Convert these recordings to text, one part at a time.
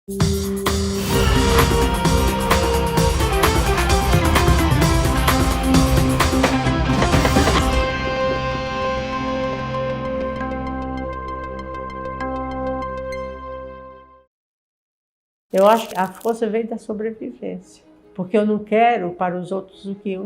Eu acho que a força veio da sobrevivência, porque eu não quero para os outros o que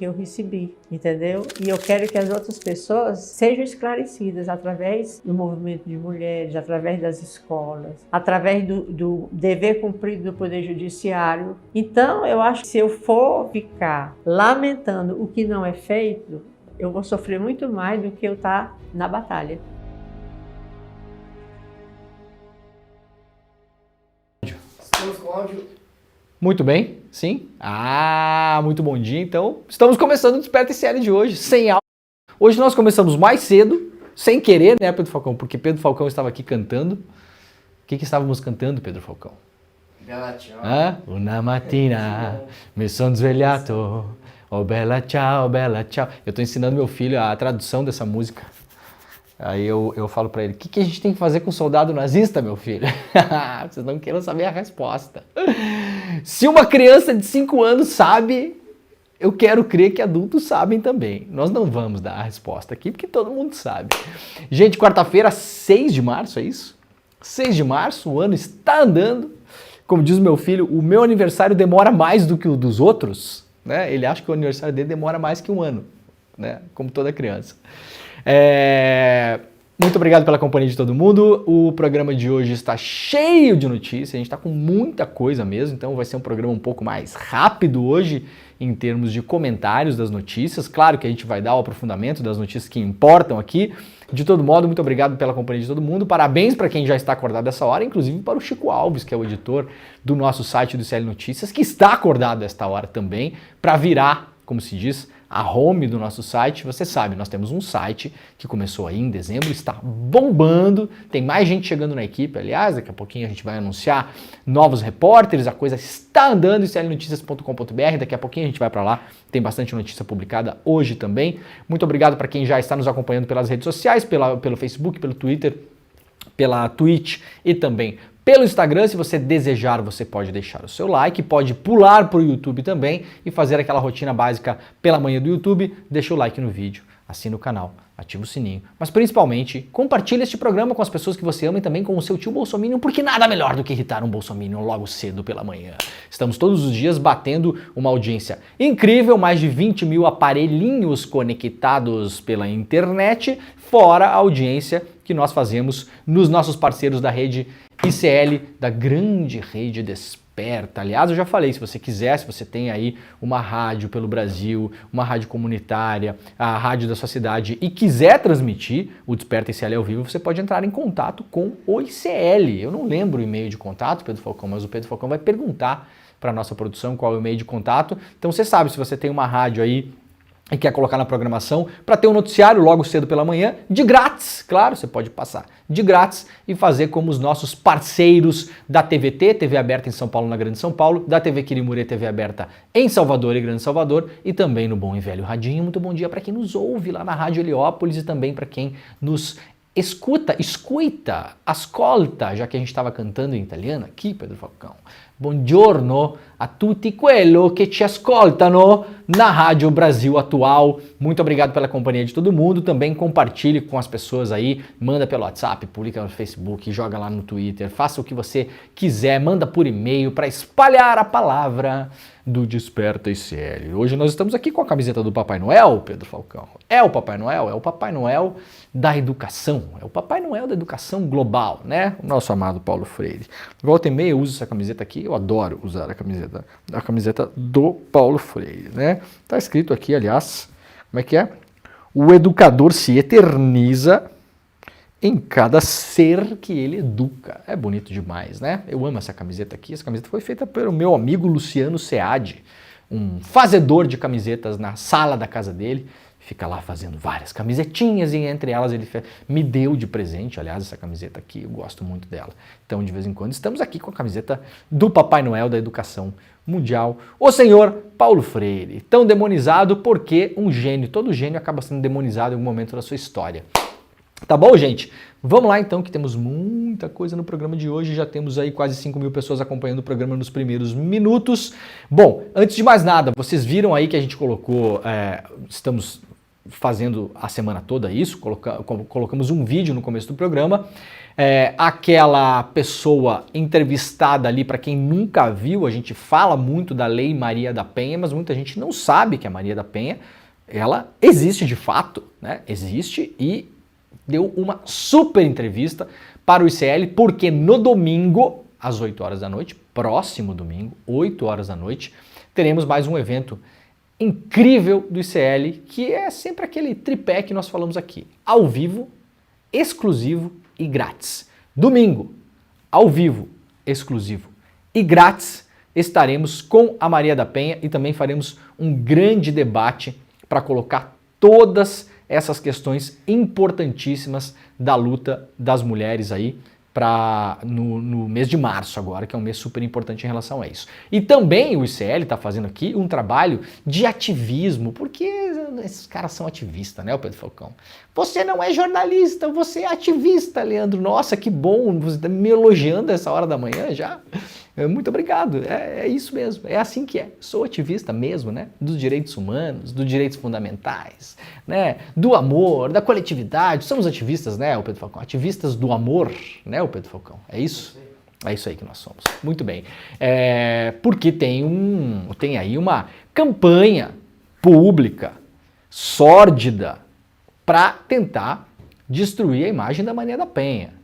eu recebi, entendeu? E eu quero que as outras pessoas sejam esclarecidas através do movimento de mulheres, através das escolas, através do dever cumprido do Poder Judiciário. Então, eu acho que se eu for ficar lamentando o que não é feito, eu vou sofrer muito mais do que eu estar na batalha. Muito bem, sim. Muito bom dia. Então, estamos começando o Desperta ICL de hoje, sem áudio. Hoje nós começamos mais cedo, sem querer, né, Pedro Falcão? Porque Pedro Falcão estava aqui cantando. O que estávamos cantando, Pedro Falcão? Bella ciao. Una mattina mi son svegliato, oh bella ciao, bella ciao. Eu estou ensinando meu filho a tradução dessa música. Aí eu falo pra ele, o que a gente tem que fazer com o soldado nazista, meu filho? Vocês não queiram saber a resposta. Se uma criança de 5 anos sabe, eu quero crer que adultos sabem também. Nós não vamos dar a resposta aqui, porque todo mundo sabe. Gente, quarta-feira, 6 de março, é isso? 6 de março, o ano está andando. Como diz o meu filho, o meu aniversário demora mais do que o dos outros, né? Ele acha que o aniversário dele demora mais que um ano, né? Como toda criança. Muito obrigado pela companhia de todo mundo. O programa de hoje está cheio de notícias, a gente está com muita coisa mesmo, então vai ser um programa um pouco mais rápido hoje em termos de comentários das notícias. Claro que a gente vai dar o aprofundamento das notícias que importam aqui. De todo modo, muito obrigado pela companhia de todo mundo. Parabéns para quem já está acordado essa hora, inclusive para o Chico Alves, que é o editor do nosso site do ICL Notícias, que está acordado esta hora também, para virar, como se diz, a home do nosso site. Você sabe, nós temos um site que começou aí em dezembro, está bombando, tem mais gente chegando na equipe, aliás, daqui a pouquinho a gente vai anunciar novos repórteres, a coisa está andando, iclnoticias.com.br, daqui a pouquinho a gente vai para lá, tem bastante notícia publicada hoje também. Muito obrigado para quem já está nos acompanhando pelas redes sociais, pelo Facebook, pelo Twitter, pela Twitch e também pelo Instagram. Se você desejar, você pode deixar o seu like, pode pular para o YouTube também e fazer aquela rotina básica pela manhã do YouTube. Deixa o like no vídeo, assina o canal, ativa o sininho, mas principalmente compartilhe este programa com as pessoas que você ama e também com o seu tio bolsominion, porque nada melhor do que irritar um bolsominion logo cedo pela manhã. Estamos todos os dias batendo uma audiência incrível, mais de 20 mil aparelhinhos conectados pela internet, fora a audiência que nós fazemos nos nossos parceiros da rede ICL, da grande rede Desperta. Aliás, eu já falei, se você quiser, se você tem aí uma rádio pelo Brasil, uma rádio comunitária, a rádio da sua cidade e quiser transmitir o Desperta ICL ao vivo, você pode entrar em contato com o ICL. Eu não lembro o e-mail de contato, Pedro Falcão, mas o Pedro Falcão vai perguntar para a nossa produção qual é o e-mail de contato. Então você sabe, se você tem uma rádio aí e quer colocar na programação para ter um noticiário logo cedo pela manhã, de grátis, claro, você pode passar de grátis e fazer como os nossos parceiros da TVT, TV aberta em São Paulo, na Grande São Paulo, da TV Quirimurê, TV aberta em Salvador e Grande Salvador, e também no Bom e Velho Radinho. Muito bom dia para quem nos ouve lá na Rádio Heliópolis e também para quem nos escuta, ascolta, já que a gente estava cantando em italiano aqui, Pedro Falcão. Buongiorno a tutti quello che ci ascoltano na Rádio Brasil Atual. Muito obrigado pela companhia de todo mundo. Também compartilhe com as pessoas aí, manda pelo WhatsApp, publica no Facebook, joga lá no Twitter, faça o que você quiser, manda por e-mail para espalhar a palavra do Desperta ICL. Hoje nós estamos aqui com a camiseta do Papai Noel, Pedro Falcão. É o Papai Noel? É o Papai Noel da educação. É o Papai Noel da educação global, né? O nosso amado Paulo Freire. Volta e meia eu uso essa camiseta aqui, eu adoro usar a camiseta do Paulo Freire, né? Tá escrito aqui, aliás, como é que é? O educador se eterniza em cada ser que ele educa. É bonito demais, né? Eu amo essa camiseta aqui. Essa camiseta foi feita pelo meu amigo Luciano Seade, um fazedor de camisetas na sala da casa dele. Fica lá fazendo várias camisetinhas e entre elas ele me deu de presente, aliás, essa camiseta aqui, eu gosto muito dela. Então, de vez em quando, estamos aqui com a camiseta do Papai Noel da Educação Mundial, o senhor Paulo Freire, tão demonizado porque um gênio, todo gênio acaba sendo demonizado em algum momento da sua história. Tá bom, gente? Vamos lá então, que temos muita coisa no programa de hoje. Já temos aí quase 5.000 pessoas acompanhando o programa nos primeiros minutos. Bom, antes de mais nada, vocês viram aí que a gente colocou, estamos fazendo a semana toda isso, colocamos um vídeo no começo do programa. Aquela pessoa entrevistada ali, para quem nunca viu, a gente fala muito da Lei Maria da Penha, mas muita gente não sabe que a Maria da Penha, ela existe de fato, né? Existe e deu uma super entrevista para o ICL, porque no domingo, às 8 horas da noite, próximo domingo, 8 horas da noite, teremos mais um evento incrível do ICL, que é sempre aquele tripé que nós falamos aqui, ao vivo, exclusivo e grátis. Domingo, ao vivo, exclusivo e grátis, estaremos com a Maria da Penha e também faremos um grande debate para colocar todas essas questões importantíssimas da luta das mulheres aí no mês de março agora, que é um mês super importante em relação a isso. E também o ICL está fazendo aqui um trabalho de ativismo, porque esses caras são ativistas, né, o Pedro Falcão? Você não é jornalista, você é ativista, Leandro. Nossa, que bom, você está me elogiando essa hora da manhã já. Muito obrigado, é isso mesmo, é assim que é. Sou ativista mesmo, né? Dos direitos humanos, dos direitos fundamentais, né? Do amor, da coletividade. Somos ativistas, né, o Pedro Falcão? Ativistas do amor, né, o Pedro Falcão? É isso? É isso aí que nós somos. Muito bem. Porque tem aí uma campanha pública, sórdida, para tentar destruir a imagem da Maria da Penha.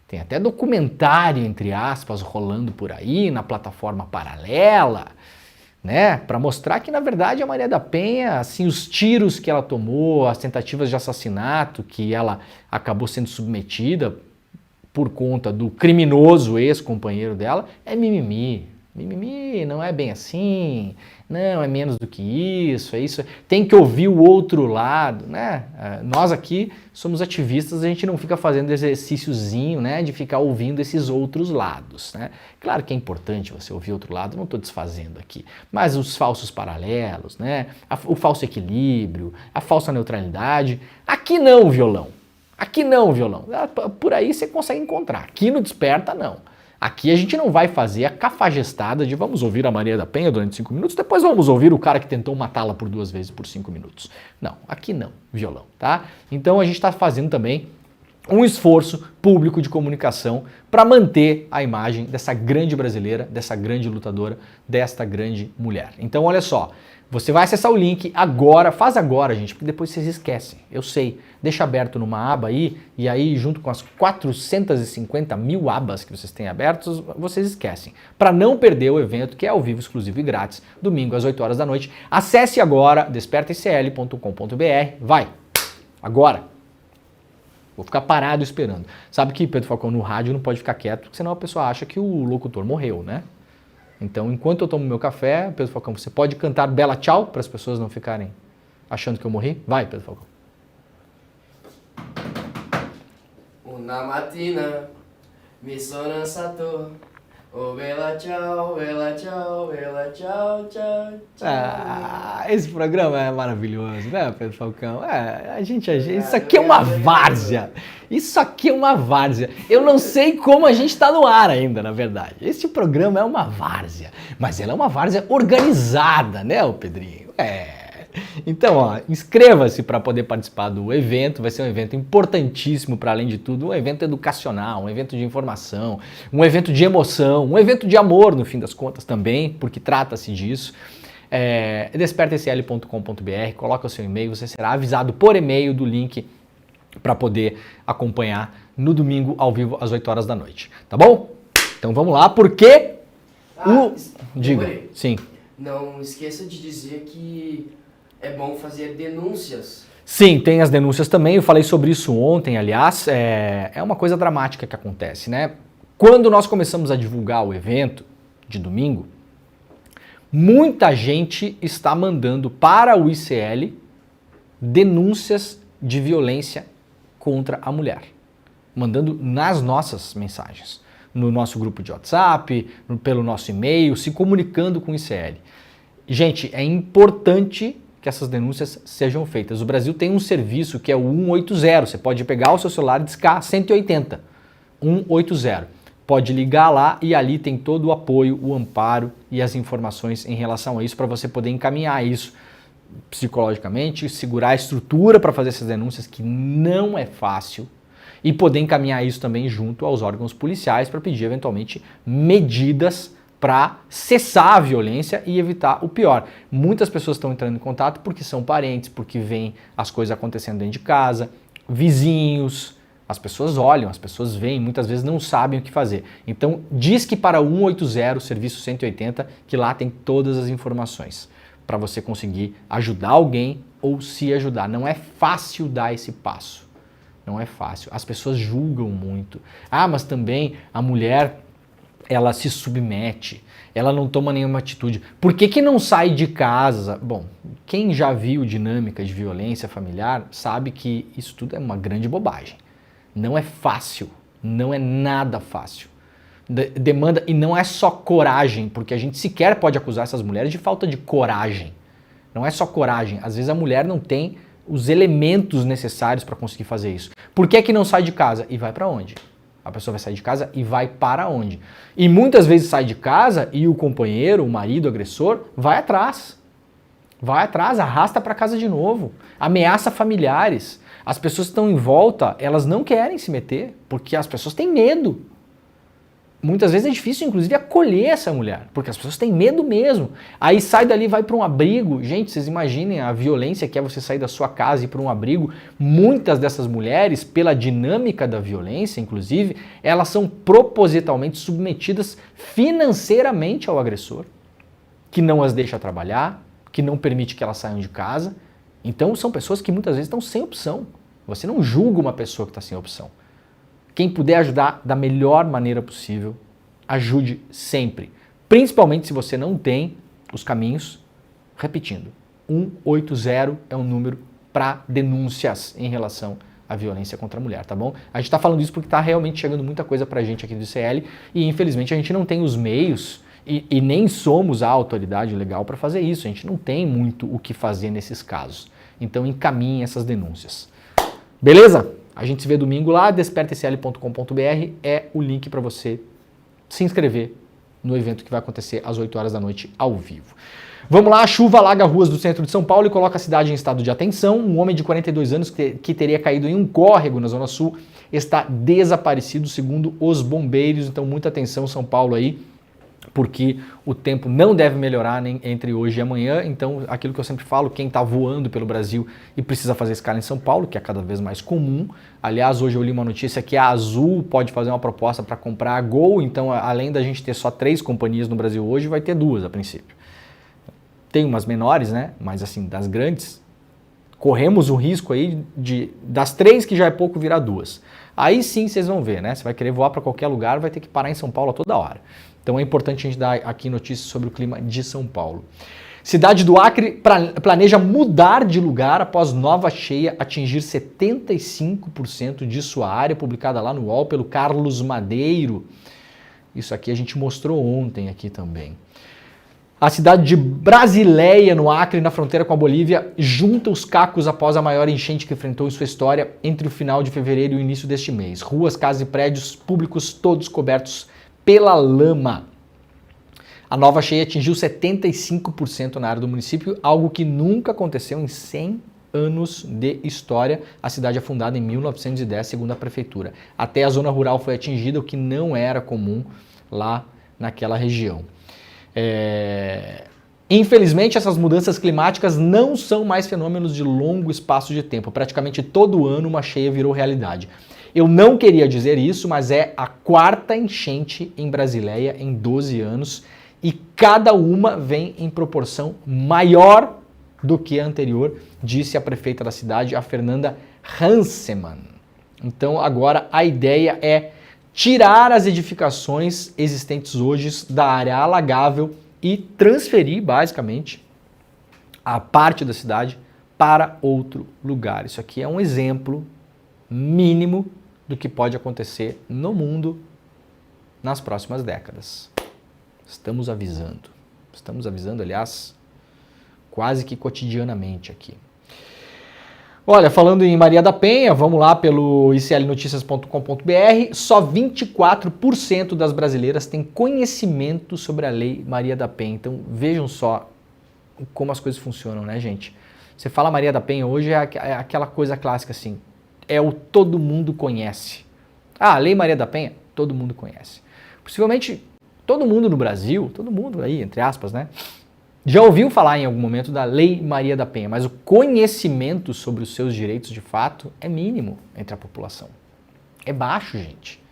Tem até documentário, entre aspas, rolando por aí, na plataforma paralela, né? Para mostrar que, na verdade, a Maria da Penha, assim, os tiros que ela tomou, as tentativas de assassinato que ela acabou sendo submetida por conta do criminoso ex-companheiro dela, é mimimi. Mimimi, não é bem assim, não, é menos do que isso, é isso. Tem que ouvir o outro lado, né? Nós aqui somos ativistas, a gente não fica fazendo exercíciozinho, né, de ficar ouvindo esses outros lados, né? Claro que é importante você ouvir outro lado, não estou desfazendo aqui, mas os falsos paralelos, né, o falso equilíbrio, a falsa neutralidade, aqui não, violão. Aqui não, violão. Por aí você consegue encontrar, aqui no Desperta não. Aqui a gente não vai fazer a cafajestada de vamos ouvir a Maria da Penha durante 5 minutos, depois vamos ouvir o cara que tentou matá-la por 2 vezes por 5 minutos. Não, aqui não, violão, tá? Então a gente está fazendo também um esforço público de comunicação para manter a imagem dessa grande brasileira, dessa grande lutadora, desta grande mulher. Então olha só, você vai acessar o link agora, faz agora, gente, porque depois vocês esquecem, eu sei. Deixa aberto numa aba aí, e aí junto com as 450 mil abas que vocês têm abertos, vocês esquecem. Para não perder o evento, que é ao vivo, exclusivo e grátis, domingo às 8 horas da noite, acesse agora despertaicl.com.br, vai, agora. Vou ficar parado esperando. Sabe que Pedro Falcão no rádio não pode ficar quieto, porque senão a pessoa acha que o locutor morreu, né? Então, enquanto eu tomo meu café, Pedro Falcão, você pode cantar Bela Tchau para as pessoas não ficarem achando que eu morri? Vai, Pedro Falcão. Una mattina mi sono alzato, oh bella ciao, bella ciao, bella ciao, ciao, ciao. Esse programa é maravilhoso, né, Pedro Falcão? Isso aqui é uma várzea. Isso aqui é uma várzea. Eu não sei como a gente está no ar ainda, na verdade. Esse programa é uma várzea, mas ela é uma várzea organizada, né, o Pedrinho? Então, ó, inscreva-se para poder participar do evento, vai ser um evento importantíssimo para além de tudo, um evento educacional, um evento de informação, um evento de emoção, um evento de amor no fim das contas também, porque trata-se disso. Despertaicl.com.br, coloca o seu e-mail, você será avisado por e-mail do link para poder acompanhar no domingo ao vivo às 8 horas da noite, tá bom? Então vamos lá, porque Diga, sim. Não esqueça de dizer que é bom fazer denúncias. Sim, tem as denúncias também, eu falei sobre isso ontem, aliás, é uma coisa dramática que acontece, né? Quando nós começamos a divulgar o evento de domingo, muita gente está mandando para o ICL denúncias de violência contra a mulher, mandando nas nossas mensagens, no nosso grupo de WhatsApp, pelo nosso e-mail, se comunicando com o ICL. Gente, é importante que essas denúncias sejam feitas. O Brasil tem um serviço que é o 180. Você pode pegar o seu celular e discar 180. 180. Pode ligar lá e ali tem todo o apoio, o amparo e as informações em relação a isso para você poder encaminhar isso psicologicamente, segurar a estrutura para fazer essas denúncias, que não é fácil, e poder encaminhar isso também junto aos órgãos policiais para pedir eventualmente medidas para cessar a violência e evitar o pior. Muitas pessoas estão entrando em contato porque são parentes, porque veem as coisas acontecendo dentro de casa, vizinhos, as pessoas olham, as pessoas veem, muitas vezes não sabem o que fazer. Então, diz que para 180, serviço 180, que lá tem todas as informações para você conseguir ajudar alguém ou se ajudar. Não é fácil dar esse passo. Não é fácil. As pessoas julgam muito. Ah, mas também a mulher, ela se submete, ela não toma nenhuma atitude. Por que não sai de casa? Bom, quem já viu dinâmica de violência familiar sabe que isso tudo é uma grande bobagem. Não é fácil, não é nada fácil. Demanda, e não é só coragem, porque a gente sequer pode acusar essas mulheres de falta de coragem. Não é só coragem, às vezes a mulher não tem os elementos necessários para conseguir fazer isso. Por que não sai de casa? E vai para onde? A pessoa vai sair de casa e vai para onde? E muitas vezes sai de casa e o companheiro, o marido, o agressor, vai atrás. Vai atrás, arrasta para casa de novo. Ameaça familiares. As pessoas que estão em volta, elas não querem se meter, porque as pessoas têm medo. Muitas vezes é difícil, inclusive, acolher essa mulher, porque as pessoas têm medo mesmo. Aí sai dali e vai para um abrigo. Gente, vocês imaginem a violência que é você sair da sua casa e ir para um abrigo. Muitas dessas mulheres, pela dinâmica da violência, inclusive, elas são propositalmente submetidas financeiramente ao agressor, que não as deixa trabalhar, que não permite que elas saiam de casa. Então são pessoas que muitas vezes estão sem opção. Você não julga uma pessoa que está sem opção. Quem puder ajudar da melhor maneira possível, ajude sempre. Principalmente se você não tem os caminhos. Repetindo, 180 é um número para denúncias em relação à violência contra a mulher, tá bom? A gente está falando isso porque está realmente chegando muita coisa para a gente aqui do ICL e infelizmente a gente não tem os meios e nem somos a autoridade legal para fazer isso. A gente não tem muito o que fazer nesses casos. Então encaminhem essas denúncias. Beleza? A gente se vê domingo lá, despertacl.com.br é o link para você se inscrever no evento que vai acontecer às 8 horas da noite ao vivo. Vamos lá, a chuva alaga ruas do centro de São Paulo e coloca a cidade em estado de atenção. Um homem de 42 anos que teria caído em um córrego na Zona Sul está desaparecido, segundo os bombeiros. Então muita atenção, São Paulo aí, porque o tempo não deve melhorar nem entre hoje e amanhã. Então, aquilo que eu sempre falo, quem está voando pelo Brasil e precisa fazer escala em São Paulo, que é cada vez mais comum. Aliás, hoje eu li uma notícia que a Azul pode fazer uma proposta para comprar a Gol. Então, além da gente ter só 3 companhias no Brasil hoje, vai ter 2 a princípio. Tem umas menores, né? Mas assim, das grandes, corremos o risco aí das 3 que já é pouco virar 2. Aí sim vocês vão ver, né? Você vai querer voar para qualquer lugar, vai ter que parar em São Paulo a toda hora. Então é importante a gente dar aqui notícias sobre o clima de São Paulo. Cidade do Acre planeja mudar de lugar após nova cheia atingir 75% de sua área, publicada lá no UOL pelo Carlos Madeiro. Isso aqui a gente mostrou ontem aqui também. A cidade de Brasileia, no Acre, na fronteira com a Bolívia, junta os cacos após a maior enchente que enfrentou em sua história entre o final de fevereiro e o início deste mês. Ruas, casas e prédios públicos todos cobertos pela lama. A nova cheia atingiu 75% na área do município, algo que nunca aconteceu em 100 anos de história. A cidade é fundada em 1910, segundo a prefeitura. Até a zona rural foi atingida, o que não era comum lá naquela região. Infelizmente, essas mudanças climáticas não são mais fenômenos de longo espaço de tempo. Praticamente todo ano uma cheia virou realidade. Eu não queria dizer isso, mas é a 4ª enchente em Brasileia em 12 anos e cada uma vem em proporção maior do que a anterior, disse a prefeita da cidade, a Fernanda Hansemann. Então agora a ideia é tirar as edificações existentes hoje da área alagável e transferir basicamente a parte da cidade para outro lugar. Isso aqui é um exemplo mínimo do que pode acontecer no mundo nas próximas décadas. Estamos avisando, aliás, quase que cotidianamente aqui. Olha, falando em Maria da Penha, vamos lá pelo iclnoticias.com.br, só 24% das brasileiras têm conhecimento sobre a Lei Maria da Penha. Então vejam só como as coisas funcionam, né, gente? Você fala Maria da Penha hoje, é aquela coisa clássica assim, é o todo mundo conhece. Ah, a Lei Maria da Penha, todo mundo conhece. Possivelmente todo mundo no Brasil, todo mundo aí, entre aspas, né? Já ouviu falar em algum momento da Lei Maria da Penha, mas o conhecimento sobre os seus direitos de fato é mínimo entre a população. É baixo, gente.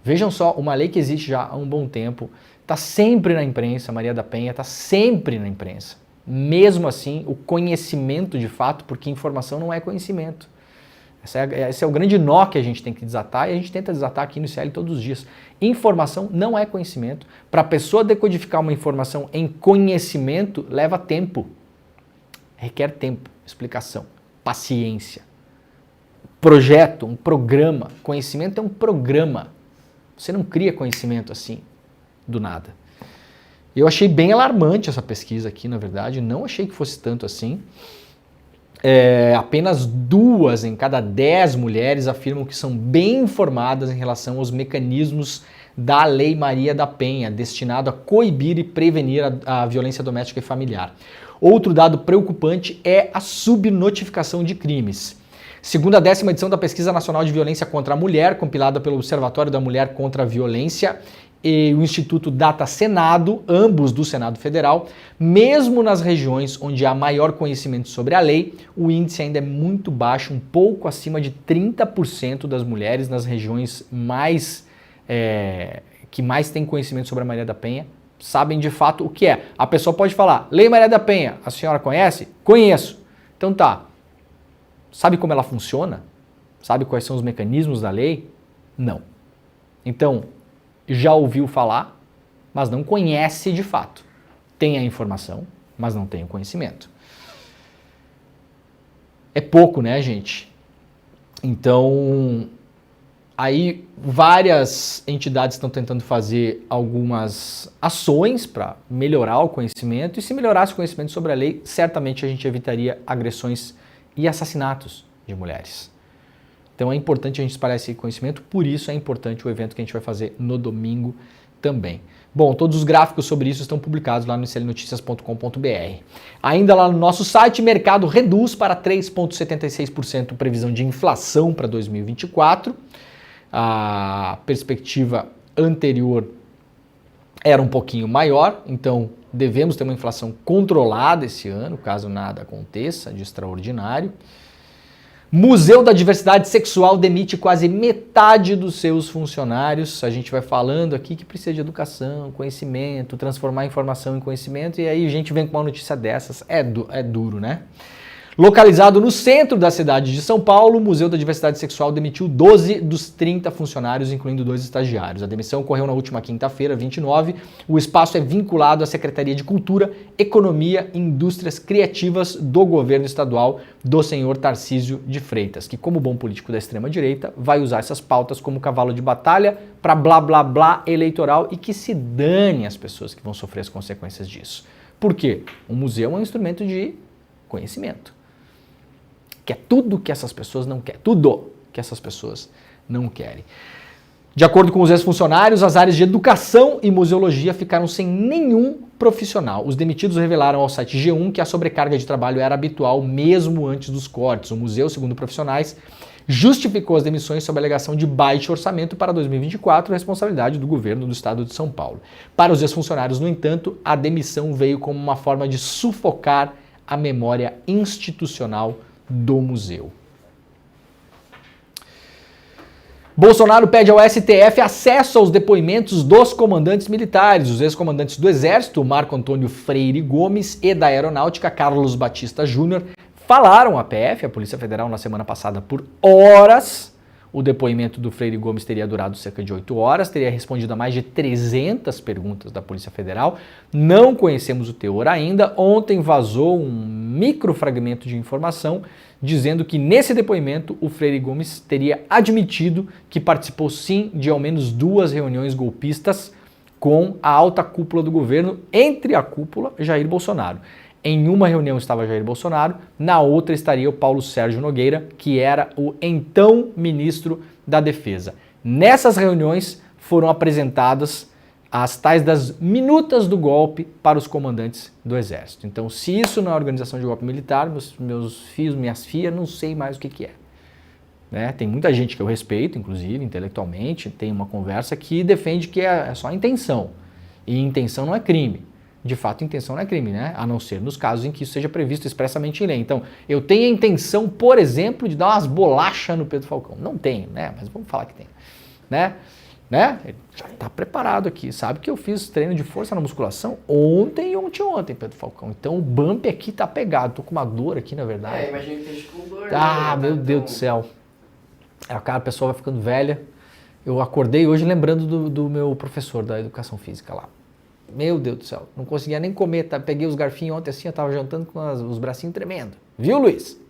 Vejam só, uma lei que existe já há um bom tempo, está sempre na imprensa, Maria da Penha está sempre na imprensa. Mesmo assim, o conhecimento de fato, porque informação não é conhecimento. Esse é o grande nó que a gente tem que desatar e a gente tenta desatar aqui no ICL todos os dias. Informação não é conhecimento. Para a pessoa decodificar uma informação em conhecimento, leva tempo. Requer tempo, explicação, paciência. Projeto, um programa. Conhecimento é um programa. Você não cria conhecimento assim, do nada. Eu achei bem alarmante essa pesquisa aqui, na verdade. Não achei que fosse tanto assim. Apenas 2 em cada 10 mulheres afirmam que são bem informadas em relação aos mecanismos da Lei Maria da Penha, destinado a coibir e prevenir a violência doméstica e familiar. Outro dado preocupante é a subnotificação de crimes. Segundo a 10ª edição da Pesquisa Nacional de Violência contra a Mulher, compilada pelo Observatório da Mulher contra a Violência, e o Instituto Data Senado, ambos do Senado Federal, mesmo nas regiões onde há maior conhecimento sobre a lei, o índice ainda é muito baixo, um pouco acima de 30% das mulheres nas regiões que mais têm conhecimento sobre a Maria da Penha, sabem de fato o que é. A pessoa pode falar, Lei Maria da Penha, a senhora conhece? Conheço. Então tá, sabe como ela funciona? Sabe quais são os mecanismos da lei? Não. Então, já ouviu falar, mas não conhece de fato. Tem a informação, mas não tem o conhecimento. É pouco, né, gente? Então, aí várias entidades estão tentando fazer algumas ações para melhorar o conhecimento, e se melhorasse o conhecimento sobre a lei, certamente a gente evitaria agressões e assassinatos de mulheres. Então é importante a gente espalhar esse conhecimento, por isso é importante o evento que a gente vai fazer no domingo também. Bom, todos os gráficos sobre isso estão publicados lá no iclnoticias.com.br. Ainda lá no nosso site, mercado reduz para 3,76% previsão de inflação para 2024. A perspectiva anterior era um pouquinho maior, então devemos ter uma inflação controlada esse ano, caso nada aconteça de extraordinário. Museu da Diversidade Sexual demite quase metade dos seus funcionários. A gente vai falando aqui que precisa de educação, conhecimento, transformar a informação em conhecimento, e aí a gente vem com uma notícia dessas. É duro, né? Localizado no centro da cidade de São Paulo, o Museu da Diversidade Sexual demitiu 12 dos 30 funcionários, incluindo 2 estagiários. A demissão ocorreu na última quinta-feira, 29. O espaço é vinculado à Secretaria de Cultura, Economia e Indústrias Criativas do governo estadual do senhor Tarcísio de Freitas, que, como bom político da extrema-direita, vai usar essas pautas como cavalo de batalha para blá blá blá eleitoral, e que se dane as pessoas que vão sofrer as consequências disso. Por quê? O museu é um instrumento de conhecimento, que é tudo que essas pessoas não querem, tudo que essas pessoas não querem. De acordo com os ex-funcionários, as áreas de educação e museologia ficaram sem nenhum profissional. Os demitidos revelaram ao site G1 que a sobrecarga de trabalho era habitual mesmo antes dos cortes. O museu, segundo profissionais, justificou as demissões sob a alegação de baixo orçamento para 2024, responsabilidade do governo do estado de São Paulo. Para os ex-funcionários, no entanto, a demissão veio como uma forma de sufocar a memória institucional do museu. Bolsonaro pede ao STF acesso aos depoimentos dos comandantes militares. Os ex-comandantes do Exército, Marco Antônio Freire Gomes, e da Aeronáutica, Carlos Batista Júnior, falaram à PF, a Polícia Federal, na semana passada por horas. O depoimento do Freire Gomes teria durado cerca de 8 horas, teria respondido a mais de 300 perguntas da Polícia Federal. Não conhecemos o teor ainda. Ontem vazou um microfragmento de informação dizendo que nesse depoimento o Freire Gomes teria admitido que participou sim de ao menos 2 reuniões golpistas com a alta cúpula do governo, entre a cúpula Jair Bolsonaro. Em uma reunião estava Jair Bolsonaro, na outra estaria o Paulo Sérgio Nogueira, que era o então ministro da Defesa. Nessas reuniões foram apresentadas as tais das minutas do golpe para os comandantes do Exército. Então, se isso não é organização de golpe militar, meus filhos, minhas filhas, não sei mais o que é. Né? Tem muita gente que eu respeito, inclusive, intelectualmente, tem uma conversa que defende que é só intenção. E intenção não é crime. De fato, intenção não é crime, né? A não ser nos casos em que isso seja previsto expressamente em lei. Então, eu tenho a intenção, por exemplo, de dar umas bolachas no Pedro Falcão. Não tenho, né? Mas vamos falar que tem. Né? Ele já está preparado aqui. Sabe que eu fiz treino de força na musculação ontem e ontem, Pedro Falcão. Então, o bump aqui tá pegado. Tô com uma dor aqui, na verdade. Imagina que esteja com dor. Ah, meu Deus do céu. A pessoa vai ficando velha. Eu acordei hoje lembrando do meu professor da educação física lá. Meu Deus do céu, não conseguia nem comer, tá? Peguei os garfinhos ontem assim, eu tava jantando com os bracinhos tremendo. Viu, Luiz?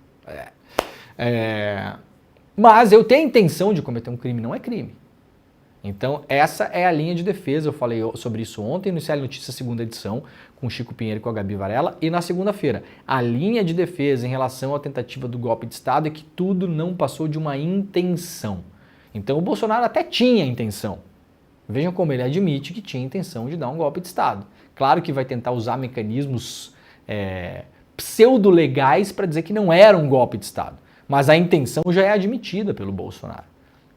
Mas eu tenho a intenção de cometer um crime, não é crime. Então, essa é a linha de defesa. Eu falei sobre isso ontem no CL Notícias, segunda edição, com o Chico Pinheiro e com a Gabi Varela. E na segunda-feira, a linha de defesa em relação à tentativa do golpe de Estado é que tudo não passou de uma intenção. Então, o Bolsonaro até tinha intenção. Vejam como ele admite que tinha intenção de dar um golpe de Estado. Claro que vai tentar usar mecanismos pseudo-legais para dizer que não era um golpe de Estado. Mas a intenção já é admitida pelo Bolsonaro.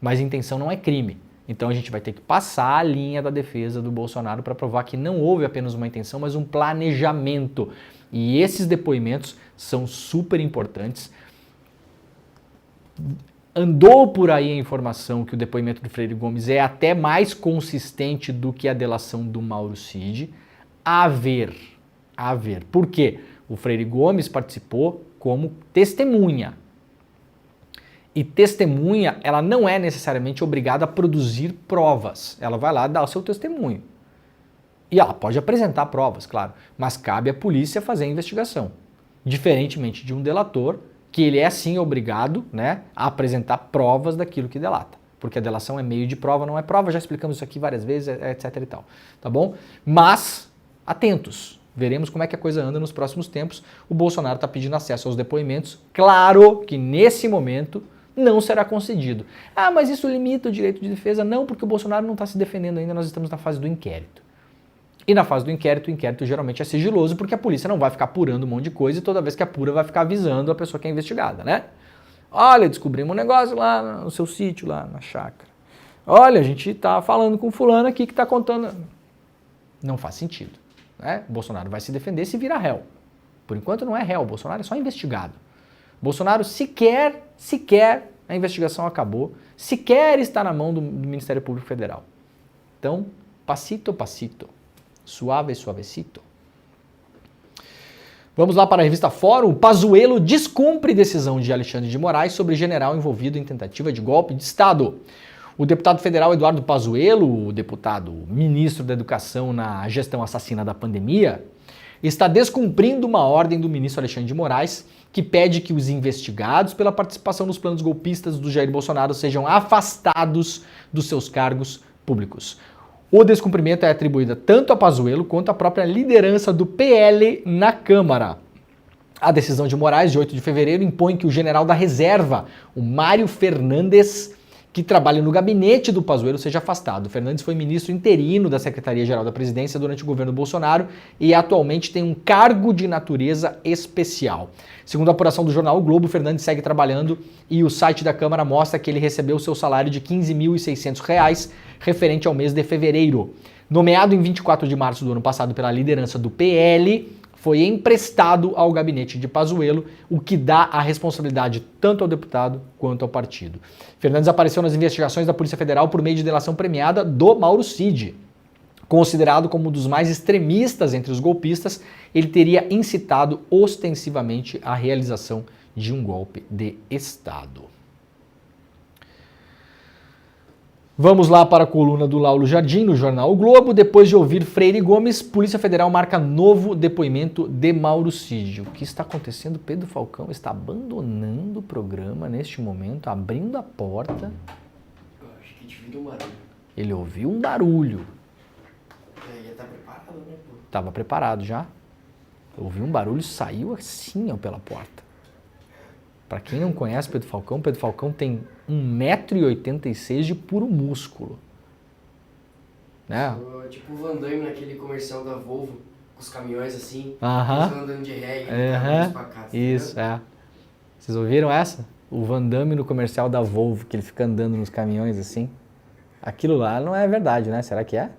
Mas a intenção não é crime. Então a gente vai ter que passar a linha da defesa do Bolsonaro para provar que não houve apenas uma intenção, mas um planejamento. E esses depoimentos são super importantes. Andou por aí a informação que o depoimento do Freire Gomes é até mais consistente do que a delação do Mauro Cid. A ver. Por quê? O Freire Gomes participou como testemunha. E testemunha, ela não é necessariamente obrigada a produzir provas. Ela vai lá dar o seu testemunho. E ela pode apresentar provas, claro, mas cabe à polícia fazer a investigação. Diferentemente de um delator, que ele é sim obrigado, né, a apresentar provas daquilo que delata. Porque a delação é meio de prova, não é prova, já explicamos isso aqui várias vezes, etc e tal. Tá bom? Mas, atentos, veremos como é que a coisa anda nos próximos tempos. O Bolsonaro está pedindo acesso aos depoimentos. Claro que nesse momento não será concedido. Ah, mas isso limita o direito de defesa? Não, porque o Bolsonaro não está se defendendo ainda, nós estamos na fase do inquérito. E na fase do inquérito, o inquérito geralmente é sigiloso, porque a polícia não vai ficar apurando um monte de coisa e toda vez que apura vai ficar avisando a pessoa que é investigada, né? Olha, descobrimos um negócio lá no seu sítio, lá na chácara. Olha, a gente tá falando com fulano aqui que tá contando. Não faz sentido, né? O Bolsonaro vai se defender se virar réu. Por enquanto não é réu, o Bolsonaro é só investigado. Bolsonaro sequer, a investigação acabou, sequer está na mão do Ministério Público Federal. Então, passito a passito. Suave, suavecito. Vamos lá para a revista Fórum. Pazuello descumpre decisão de Alexandre de Moraes sobre general envolvido em tentativa de golpe de Estado. O deputado federal Eduardo Pazuello, o deputado ministro da Educação na gestão assassina da pandemia, está descumprindo uma ordem do ministro Alexandre de Moraes que pede que os investigados pela participação nos planos golpistas do Jair Bolsonaro sejam afastados dos seus cargos públicos. O descumprimento é atribuído tanto a Pazuello quanto à própria liderança do PL na Câmara. A decisão de Moraes, de 8 de fevereiro, impõe que o general da reserva, o Mário Fernandes, que trabalha no gabinete do Pazuello, seja afastado. O Fernandes foi ministro interino da Secretaria-Geral da Presidência durante o governo Bolsonaro e atualmente tem um cargo de natureza especial. Segundo a apuração do jornal O Globo, o Fernandes segue trabalhando e o site da Câmara mostra que ele recebeu seu salário de R$ 15.600 referente ao mês de fevereiro. Nomeado em 24 de março do ano passado pela liderança do PL, foi emprestado ao gabinete de Pazuello, o que dá a responsabilidade tanto ao deputado quanto ao partido. Fernandes apareceu nas investigações da Polícia Federal por meio de delação premiada do Mauro Cid. Considerado como um dos mais extremistas entre os golpistas, ele teria incitado ostensivamente a realização de um golpe de Estado. Vamos lá para a coluna do Laulo Jardim, no jornal O Globo. Depois de ouvir Freire Gomes, Polícia Federal marca novo depoimento de Mauro Cid. O que está acontecendo? Pedro Falcão está abandonando o programa neste momento, abrindo a porta. Eu acho que a gente viu um barulho. Ele ouviu um barulho. Já tá preparado, né, pô? Estava preparado já? Eu ouvi um barulho, saiu assim, ó, pela porta. Para quem não conhece Pedro Falcão tem 1,86 m de puro músculo. Né? Tipo o Van Damme naquele comercial da Volvo, com os caminhões assim, Aham. andando de reggae, Isso, é. Vocês ouviram essa? O Van Damme no comercial da Volvo, que ele fica andando nos caminhões assim. Aquilo lá não é verdade, né? Será que é?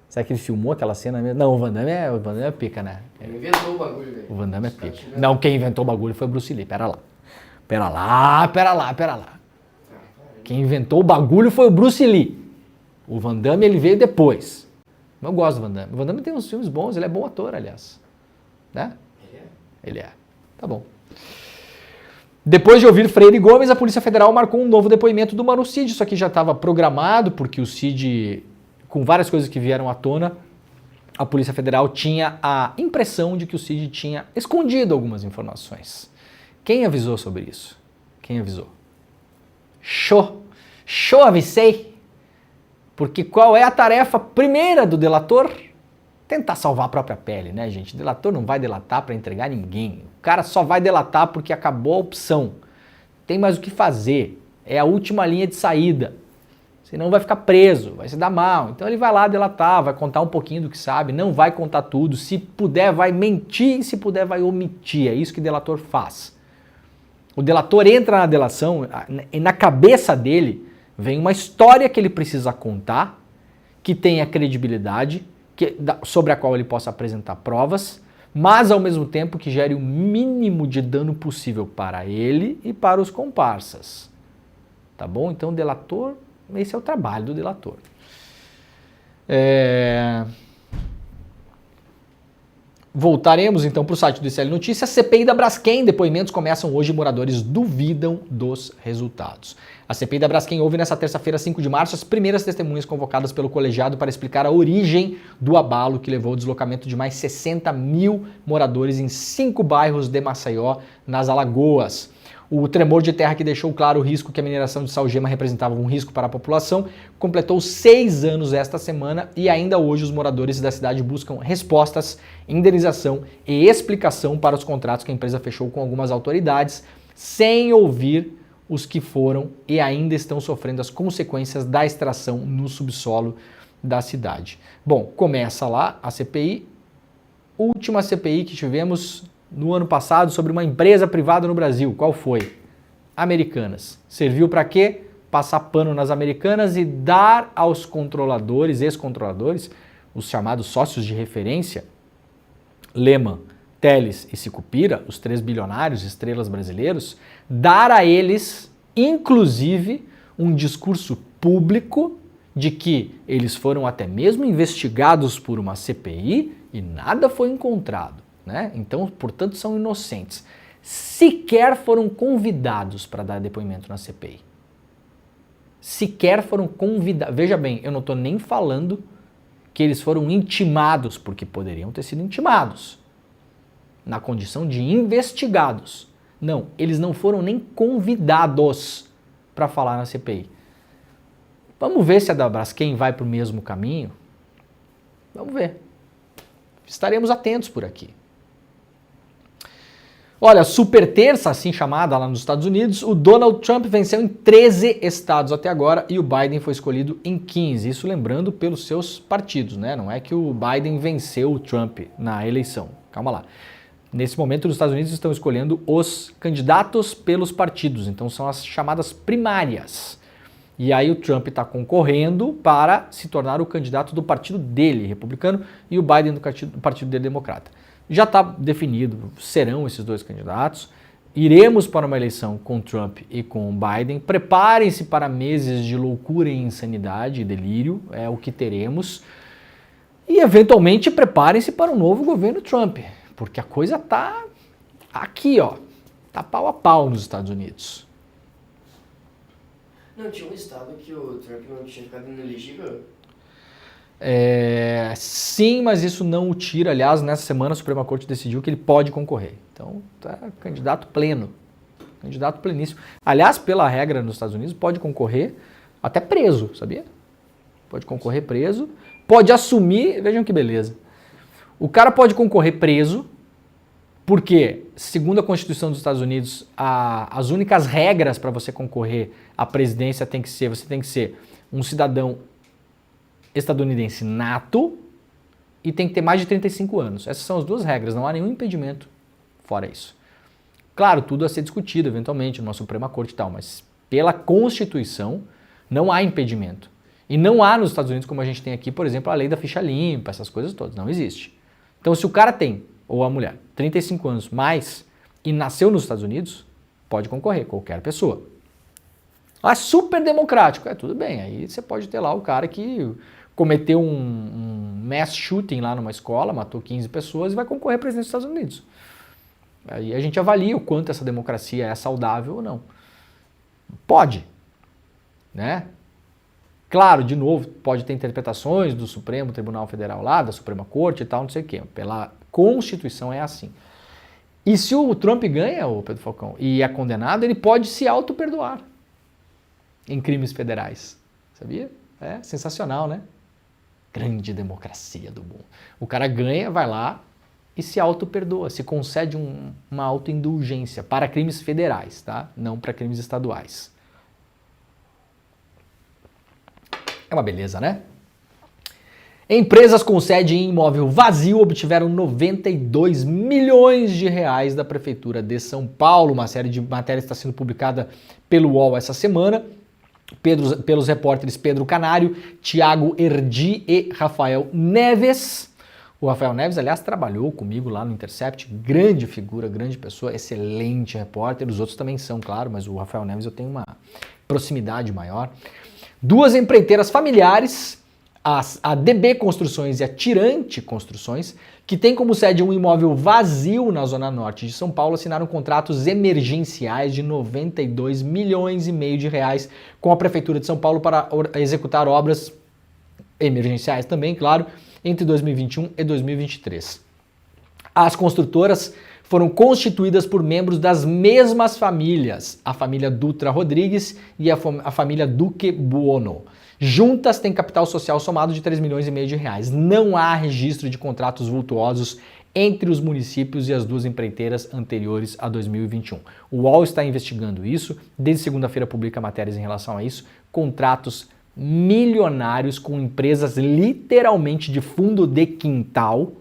Será que ele filmou aquela cena mesmo? Não, o Van Damme é pica, né? Ele inventou o bagulho, velho. O Van Damme é pica. Não, quem inventou o bagulho foi o Bruce Lee. Pera lá. Quem inventou o bagulho foi o Bruce Lee. O Van Damme, ele veio depois. Eu gosto do Van Damme. O Van Damme tem uns filmes bons, ele é bom ator, aliás. Né? Ele é. Tá bom. Depois de ouvir Freire Gomes, a Polícia Federal marcou um novo depoimento do Mano Cid. Isso aqui já estava programado, porque o Cid, com várias coisas que vieram à tona, a Polícia Federal tinha a impressão de que o Cid tinha escondido algumas informações. Quem avisou sobre isso? Quem avisou? Show avisei. Porque qual é a tarefa primeira do delator? Tentar salvar a própria pele, né, gente? O delator não vai delatar para entregar ninguém. O cara só vai delatar porque acabou a opção. Tem mais o que fazer. É a última linha de saída. Senão vai ficar preso, vai se dar mal. Então ele vai lá delatar, vai contar um pouquinho do que sabe, não vai contar tudo. Se puder, vai mentir, e se puder, vai omitir. É isso que o delator faz. O delator entra na delação e na cabeça dele vem uma história que ele precisa contar, que tenha credibilidade, sobre a qual ele possa apresentar provas, mas ao mesmo tempo que gere o mínimo de dano possível para ele e para os comparsas. Tá bom? Então, o delator, esse é o trabalho do delator. Voltaremos então para o site do ICL Notícias. CPI da Braskem, depoimentos começam hoje e moradores duvidam dos resultados. A CPI da Braskem ouve nesta terça-feira, 5 de março, as primeiras testemunhas convocadas pelo colegiado para explicar a origem do abalo que levou ao deslocamento de mais 60 mil moradores em 5 bairros de Maceió, nas Alagoas. O tremor de terra que deixou claro o risco que a mineração de salgema representava um risco para a população completou 6 anos esta semana e ainda hoje os moradores da cidade buscam respostas, indenização e explicação para os contratos que a empresa fechou com algumas autoridades, sem ouvir os que foram e ainda estão sofrendo as consequências da extração no subsolo da cidade. Bom, começa lá a CPI, última CPI que tivemos no ano passado sobre uma empresa privada no Brasil. Qual foi? Americanas. Serviu para quê? Passar pano nas Americanas e dar aos controladores, ex-controladores, os chamados sócios de referência, Lehman, Teles e Sicupira, os 3 bilionários estrelas brasileiros, dar a eles, inclusive, um discurso público de que eles foram até mesmo investigados por uma CPI e nada foi encontrado, né? Então, portanto, são inocentes. Sequer foram convidados para dar depoimento na CPI. Sequer foram convidados. Veja bem, eu não estou nem falando que eles foram intimados, porque poderiam ter sido intimados, na condição de investigados. Não, eles não foram nem convidados para falar na CPI. Vamos ver se a da Braskem vai para o mesmo caminho? Vamos ver. Estaremos atentos por aqui. Olha, super terça, assim chamada lá nos Estados Unidos, o Donald Trump venceu em 13 estados até agora e o Biden foi escolhido em 15. Isso lembrando pelos seus partidos, né? Não é que o Biden venceu o Trump na eleição. Calma lá. Nesse momento, os Estados Unidos estão escolhendo os candidatos pelos partidos, então são as chamadas primárias. E aí o Trump está concorrendo para se tornar o candidato do partido dele, republicano, e o Biden do partido dele, democrata. Já está definido, serão esses 2 candidatos. Iremos para uma eleição com Trump e com Biden. Preparem-se para meses de loucura e insanidade e delírio, é o que teremos. E eventualmente preparem-se para um novo governo Trump, porque a coisa tá aqui, ó, tá pau a pau nos Estados Unidos. Não, tinha um estado que o Trump não tinha ficado inelegível? Sim, mas isso não o tira. Aliás, nessa semana a Suprema Corte decidiu que ele pode concorrer. Então, tá candidato pleno. Candidato pleníssimo. Aliás, pela regra nos Estados Unidos, pode concorrer até preso, sabia? Pode concorrer preso. Pode assumir, vejam que beleza. O cara pode concorrer preso, Porque, segundo a Constituição dos Estados Unidos, as únicas regras para você concorrer à presidência você tem que ser um cidadão estadunidense nato e tem que ter mais de 35 anos. Essas são as duas regras, não há nenhum impedimento fora isso. Claro, tudo a ser discutido eventualmente numa Suprema Corte e tal, mas pela Constituição não há impedimento. E não há nos Estados Unidos, como a gente tem aqui, por exemplo, a lei da ficha limpa, essas coisas todas, não existe. Então, se o cara tem, ou a mulher, 35 anos mais e nasceu nos Estados Unidos, pode concorrer, qualquer pessoa. Ah, super democrático. Tudo bem, aí você pode ter lá o cara que cometeu um mass shooting lá numa escola, matou 15 pessoas e vai concorrer à presidência dos Estados Unidos. Aí a gente avalia o quanto essa democracia é saudável ou não. Pode, né? Claro, de novo, pode ter interpretações do Supremo Tribunal Federal lá, da Suprema Corte e tal, não sei o quê. Pela Constituição é assim. E se o Trump ganha, o Pedro Falcão, e é condenado, ele pode se auto-perdoar em crimes federais. Sabia? É sensacional, né? Grande democracia do mundo. O cara ganha, vai lá e se auto-perdoa, se concede uma auto-indulgência para crimes federais, tá? Não para crimes estaduais. É uma beleza, né? Empresas com sede em imóvel vazio obtiveram 92 milhões de reais da Prefeitura de São Paulo. Uma série de matérias está sendo publicada pelo UOL essa semana, pelos repórteres Pedro Canário, Tiago Erdi e Rafael Neves. O Rafael Neves, aliás, trabalhou comigo lá no Intercept, grande figura, grande pessoa, excelente repórter. Os outros também são, claro, mas o Rafael Neves eu tenho uma proximidade maior. Duas empreiteiras familiares, a DB Construções e a Tirante Construções, que tem como sede um imóvel vazio na zona norte de São Paulo, assinaram contratos emergenciais de 92 milhões e meio de reais com a Prefeitura de São Paulo para executar obras emergenciais também, claro, entre 2021 e 2023. As construtoras foram constituídas por membros das mesmas famílias, a família Dutra Rodrigues e a família Duque Buono. Juntas têm capital social somado de 3 milhões e meio de reais. Não há registro de contratos vultuosos entre os municípios e as duas empreiteiras anteriores a 2021. O UOL está investigando isso, desde segunda-feira publica matérias em relação a isso, contratos milionários com empresas literalmente de fundo de quintal,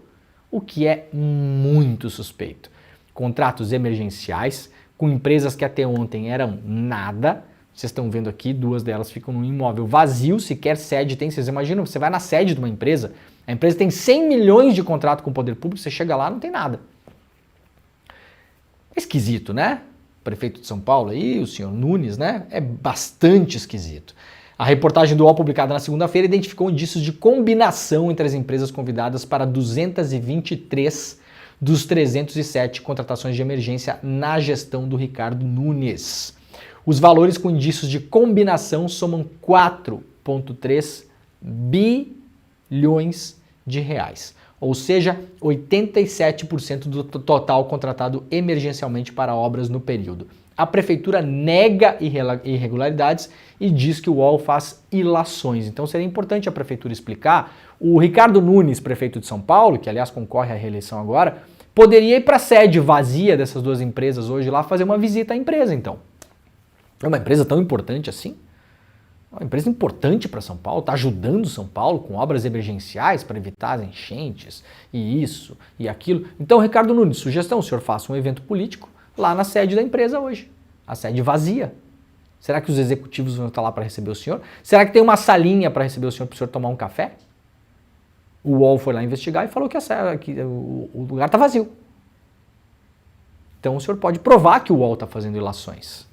o que é muito suspeito. Contratos emergenciais com empresas que até ontem eram nada. Vocês estão vendo aqui, duas delas ficam num imóvel vazio, sequer sede tem. Vocês imaginam, você vai na sede de uma empresa, a empresa tem 100 milhões de contrato com o poder público, você chega lá, não tem nada. Esquisito, né? O prefeito de São Paulo aí, o senhor Nunes, né? É bastante esquisito. A reportagem do UOL, publicada na segunda-feira, identificou indícios de combinação entre as empresas convidadas para 223 dos 307 contratações de emergência na gestão do Ricardo Nunes. Os valores com indícios de combinação somam 4,3 bilhões de reais, ou seja, 87% do total contratado emergencialmente para obras no período. A prefeitura nega irregularidades e diz que o UOL faz ilações. Então seria importante a prefeitura explicar. O Ricardo Nunes, prefeito de São Paulo, que aliás concorre à reeleição agora, poderia ir para a sede vazia dessas duas empresas hoje lá fazer uma visita à empresa, então. É uma empresa tão importante assim? É uma empresa importante para São Paulo, está ajudando São Paulo com obras emergenciais para evitar as enchentes e isso e aquilo. Então, Ricardo Nunes, sugestão, o senhor faça um evento político lá na sede da empresa hoje, a sede vazia. Será que os executivos vão estar lá para receber o senhor? Será que tem uma salinha para receber o senhor para o senhor tomar um café? O UOL foi lá investigar e falou que o lugar está vazio. Então o senhor pode provar que o UOL está fazendo ilações.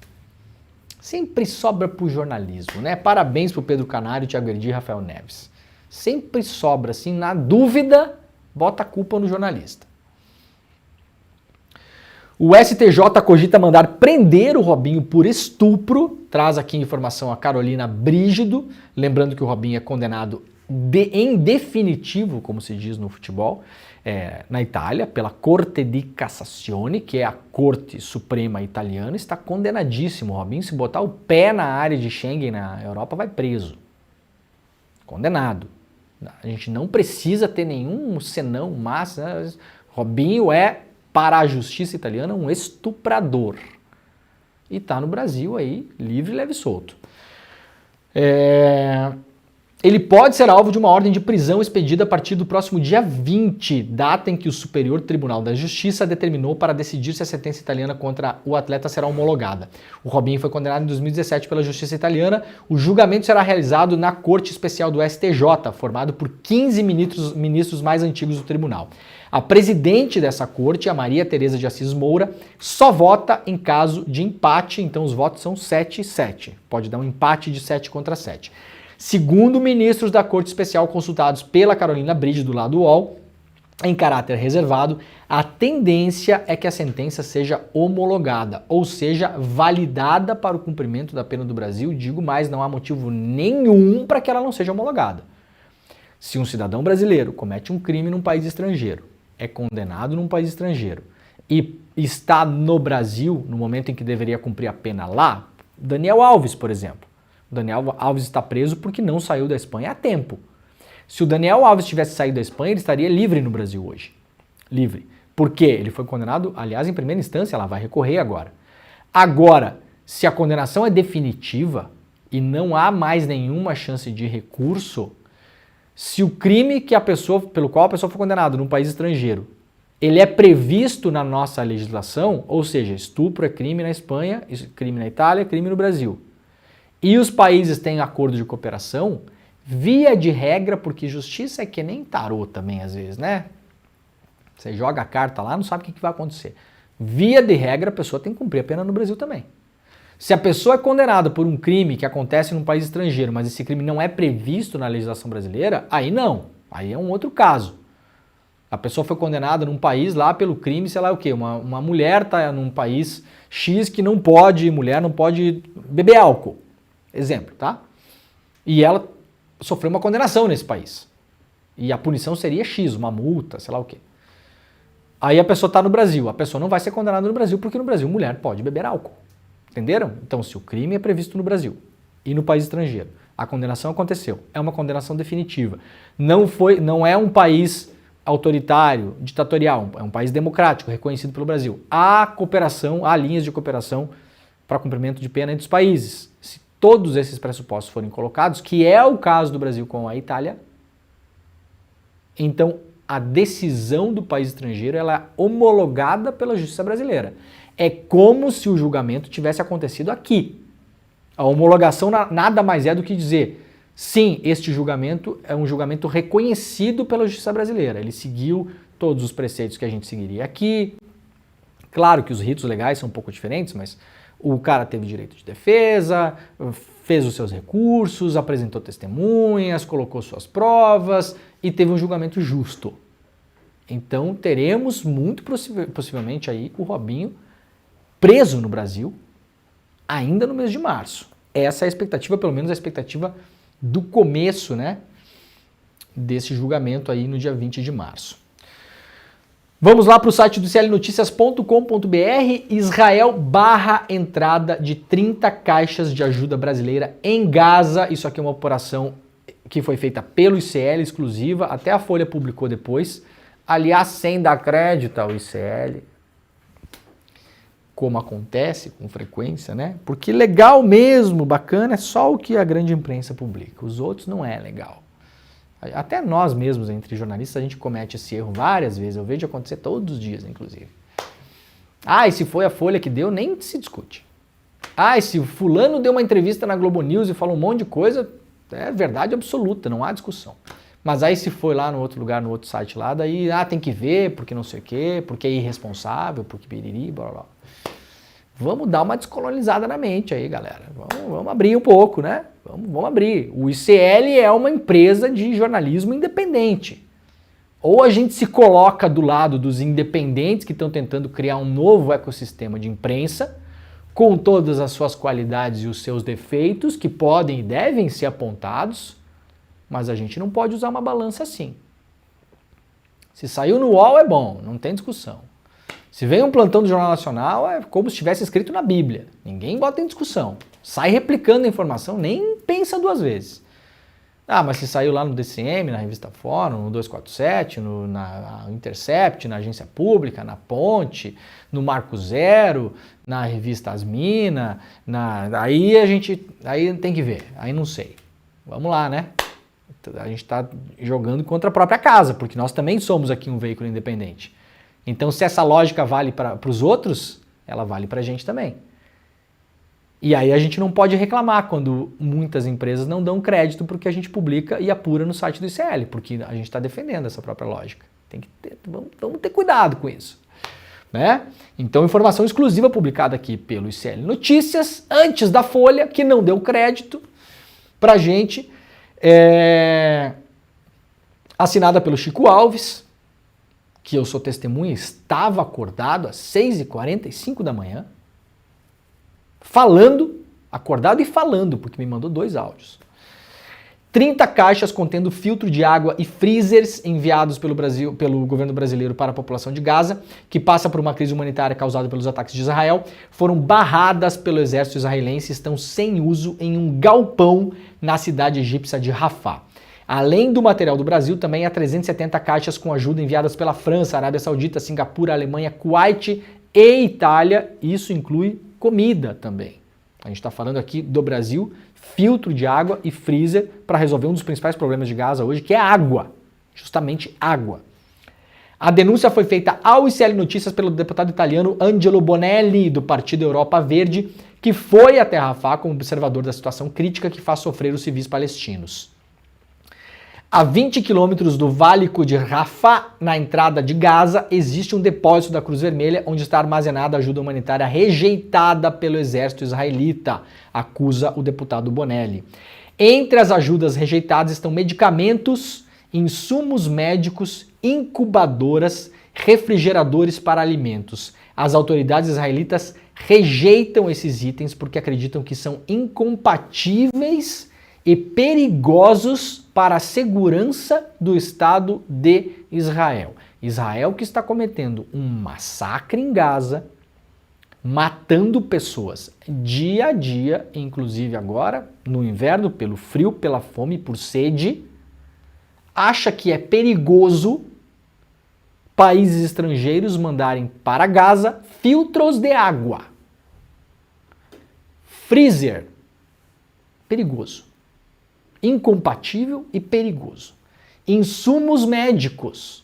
Sempre sobra para o jornalismo, né? Parabéns para o Pedro Canário, Tiago Erdi e Rafael Neves. Sempre sobra, assim, na dúvida, bota a culpa no jornalista. O STJ cogita mandar prender o Robinho por estupro. Traz aqui informação a Carolina Brígido. Lembrando que o Robinho é condenado em definitivo, como se diz no futebol, na Itália, pela Corte di Cassazione, que é a Corte Suprema Italiana. Está condenadíssimo. O Robinho, se botar o pé na área de Schengen na Europa, vai preso. Condenado. A gente não precisa ter nenhum senão, mas Robinho é para a justiça italiana, um estuprador. E está no Brasil aí, livre, leve e solto. Ele pode ser alvo de uma ordem de prisão expedida a partir do próximo dia 20, data em que o Superior Tribunal da Justiça determinou para decidir se a sentença italiana contra o atleta será homologada. O Robinho foi condenado em 2017 pela Justiça italiana. O julgamento será realizado na Corte Especial do STJ, formado por 15 ministros mais antigos do tribunal. A presidente dessa corte, a Maria Tereza de Assis Moura, só vota em caso de empate, então os votos são 7-7. Pode dar um empate de 7-7. Segundo ministros da Corte Especial consultados pela Carolina Bride, do lado UOL, em caráter reservado, a tendência é que a sentença seja homologada, ou seja, validada para o cumprimento da pena do Brasil. Digo mais, não há motivo nenhum para que ela não seja homologada. Se um cidadão brasileiro comete um crime num país estrangeiro, é condenado num país estrangeiro e está no Brasil no momento em que deveria cumprir a pena lá, Daniel Alves, por exemplo. O Daniel Alves está preso porque não saiu da Espanha há tempo. Se o Daniel Alves tivesse saído da Espanha, ele estaria livre no Brasil hoje. Livre. Por quê? Ele foi condenado, aliás, em primeira instância, ela vai recorrer agora. Agora, se a condenação é definitiva e não há mais nenhuma chance de recurso, se o crime pelo qual a pessoa foi condenada num país estrangeiro, ele é previsto na nossa legislação, ou seja, estupro é crime na Espanha, crime na Itália, crime no Brasil, e os países têm acordo de cooperação, via de regra, porque justiça é que nem tarô também às vezes, né? Você joga a carta lá, não sabe o que vai acontecer. Via de regra, a pessoa tem que cumprir a pena no Brasil também. Se a pessoa é condenada por um crime que acontece num país estrangeiro, mas esse crime não é previsto na legislação brasileira, aí não. Aí é um outro caso. A pessoa foi condenada num país lá pelo crime, sei lá o quê, uma mulher tá num país X que mulher não pode beber álcool. Exemplo, tá? E ela sofreu uma condenação nesse país. E a punição seria X, uma multa, sei lá o quê. Aí a pessoa está no Brasil. A pessoa não vai ser condenada no Brasil, porque no Brasil mulher pode beber álcool. Entenderam? Então, se o crime é previsto no Brasil e no país estrangeiro, a condenação aconteceu, é uma condenação definitiva. Não é um país autoritário, ditatorial, é um país democrático, reconhecido pelo Brasil. Há cooperação, há linhas de cooperação para cumprimento de pena entre os países. Se todos esses pressupostos forem colocados, que é o caso do Brasil com a Itália, então a decisão do país estrangeiro ela é homologada pela justiça brasileira. É como se o julgamento tivesse acontecido aqui. A homologação nada mais é do que dizer, sim, este julgamento é um julgamento reconhecido pela justiça brasileira. Ele seguiu todos os preceitos que a gente seguiria aqui. Claro que os ritos legais são um pouco diferentes, mas o cara teve direito de defesa, fez os seus recursos, apresentou testemunhas, colocou suas provas e teve um julgamento justo. Então teremos muito possivelmente aí o Robinho preso no Brasil ainda no mês de março. Essa é a expectativa, pelo menos a expectativa do começo, né, desse julgamento aí no dia 20 de março. Vamos lá para o site do clnoticias.com.br. Israel barra entrada de 30 caixas de ajuda brasileira em Gaza. Isso aqui é uma operação que foi feita pelo ICL, exclusiva. Até a Folha publicou depois. Aliás, sem dar crédito ao ICL, como acontece com frequência, né? Porque legal mesmo, bacana, é só o que a grande imprensa publica. Os outros não é legal. Até nós mesmos, entre jornalistas, a gente comete esse erro várias vezes. Eu vejo acontecer todos os dias, inclusive. Ah, e se foi a Folha que deu, nem se discute. Ah, e se o fulano deu uma entrevista na Globo News e falou um monte de coisa, é verdade absoluta, não há discussão. Mas aí se foi lá no outro lugar, no outro site lá, daí, tem que ver, porque não sei o quê, porque é irresponsável, porque piriri, blá, blá. Vamos dar uma descolonizada na mente aí, galera. Vamos abrir um pouco, né? Vamos abrir. O ICL é uma empresa de jornalismo independente. Ou a gente se coloca do lado dos independentes que estão tentando criar um novo ecossistema de imprensa, com todas as suas qualidades e os seus defeitos, que podem e devem ser apontados, mas a gente não pode usar uma balança assim. Se saiu no UOL é bom, não tem discussão. Se vem um plantão do Jornal Nacional, é como se estivesse escrito na Bíblia. Ninguém bota em discussão. Sai replicando a informação, nem pensa duas vezes. Ah, mas se saiu lá no DCM, na revista Fórum, no 247, na Intercept, na Agência Pública, na Ponte, no Marco Zero, na revista Asmina, aí tem que ver, aí não sei. Vamos lá, né? A gente está jogando contra a própria casa, porque nós também somos aqui um veículo independente. Então, se essa lógica vale para os outros, ela vale para a gente também. E aí a gente não pode reclamar quando muitas empresas não dão crédito porque a gente publica e apura no site do ICL, porque a gente está defendendo essa própria lógica. Vamos ter cuidado com isso. Né? Então, informação exclusiva publicada aqui pelo ICL Notícias, antes da Folha, que não deu crédito para a gente, assinada pelo Chico Alves, que eu sou testemunha, estava acordado às 6h45 da manhã, acordado e falando, porque me mandou 2 áudios. 30 caixas contendo filtro de água e freezers enviados pelo governo brasileiro para a população de Gaza, que passa por uma crise humanitária causada pelos ataques de Israel, foram barradas pelo exército israelense e estão sem uso em um galpão na cidade egípcia de Rafah. Além do material do Brasil, também há 370 caixas com ajuda enviadas pela França, Arábia Saudita, Singapura, Alemanha, Kuwait e Itália. Isso inclui comida também. A gente está falando aqui do Brasil, filtro de água e freezer para resolver um dos principais problemas de Gaza hoje, que é água. Justamente água. A denúncia foi feita ao ICL Notícias pelo deputado italiano Angelo Bonelli, do Partido Europa Verde, que foi até Rafah como observador da situação crítica que faz sofrer os civis palestinos. A 20 quilômetros do Vale de Rafah, na entrada de Gaza, existe um depósito da Cruz Vermelha onde está armazenada a ajuda humanitária rejeitada pelo exército israelita, acusa o deputado Bonelli. Entre as ajudas rejeitadas estão medicamentos, insumos médicos, incubadoras, refrigeradores para alimentos. As autoridades israelitas rejeitam esses itens porque acreditam que são incompatíveis e perigosos para a segurança do Estado de Israel. Israel que está cometendo um massacre em Gaza, matando pessoas dia a dia, inclusive agora, no inverno, pelo frio, pela fome, por sede, acha que é perigoso países estrangeiros mandarem para Gaza filtros de água. Freezer. Perigoso. Incompatível e perigoso. Insumos médicos.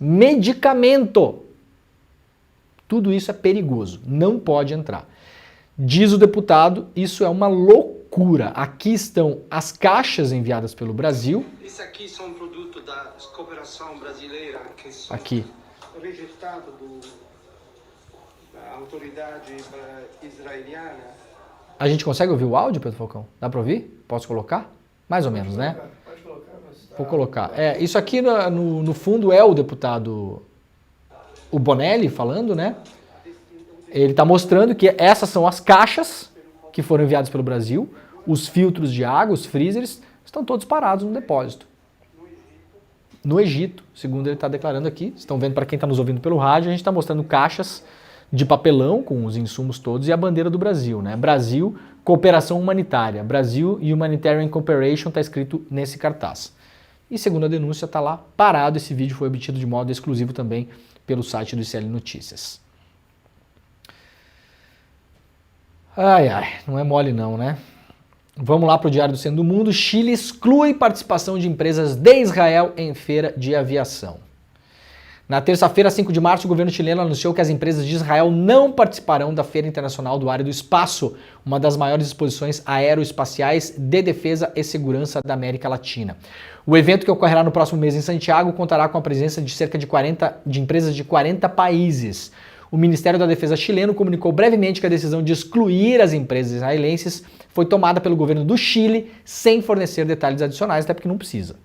Medicamento. Tudo isso é perigoso. Não pode entrar. Diz o deputado, isso é uma loucura. Aqui estão as caixas enviadas pelo Brasil. Isso aqui são produto da cooperação brasileira que são aqui. Rejeitado da autoridade israeliana. A gente consegue ouvir o áudio, Pedro Falcão? Dá para ouvir? Posso colocar? Mais ou menos, né? Pode colocar, mas tá... Vou colocar. Isso aqui no fundo é o deputado o Bonelli falando, né? Ele está mostrando que essas são as caixas que foram enviadas pelo Brasil, os filtros de água, os freezers, estão todos parados no depósito. No Egito, segundo ele está declarando aqui. Estão vendo, para quem está nos ouvindo pelo rádio, a gente está mostrando caixas de papelão com os insumos todos e a bandeira do Brasil, né? Brasil, cooperação humanitária. Brasil Humanitarian Cooperation está escrito nesse cartaz. E segundo a denúncia está lá parado. Esse vídeo foi obtido de modo exclusivo também pelo site do ICL Notícias. Ai, não é mole não, né? Vamos lá para o Diário do Centro do Mundo. Chile exclui participação de empresas de Israel em feira de aviação. Na terça-feira, 5 de março, o governo chileno anunciou que as empresas de Israel não participarão da Feira Internacional do Ar e do Espaço, uma das maiores exposições aeroespaciais de defesa e segurança da América Latina. O evento, que ocorrerá no próximo mês em Santiago, contará com a presença de cerca de empresas de 40 países. O Ministério da Defesa chileno comunicou brevemente que a decisão de excluir as empresas israelenses foi tomada pelo governo do Chile, sem fornecer detalhes adicionais, até porque não precisa.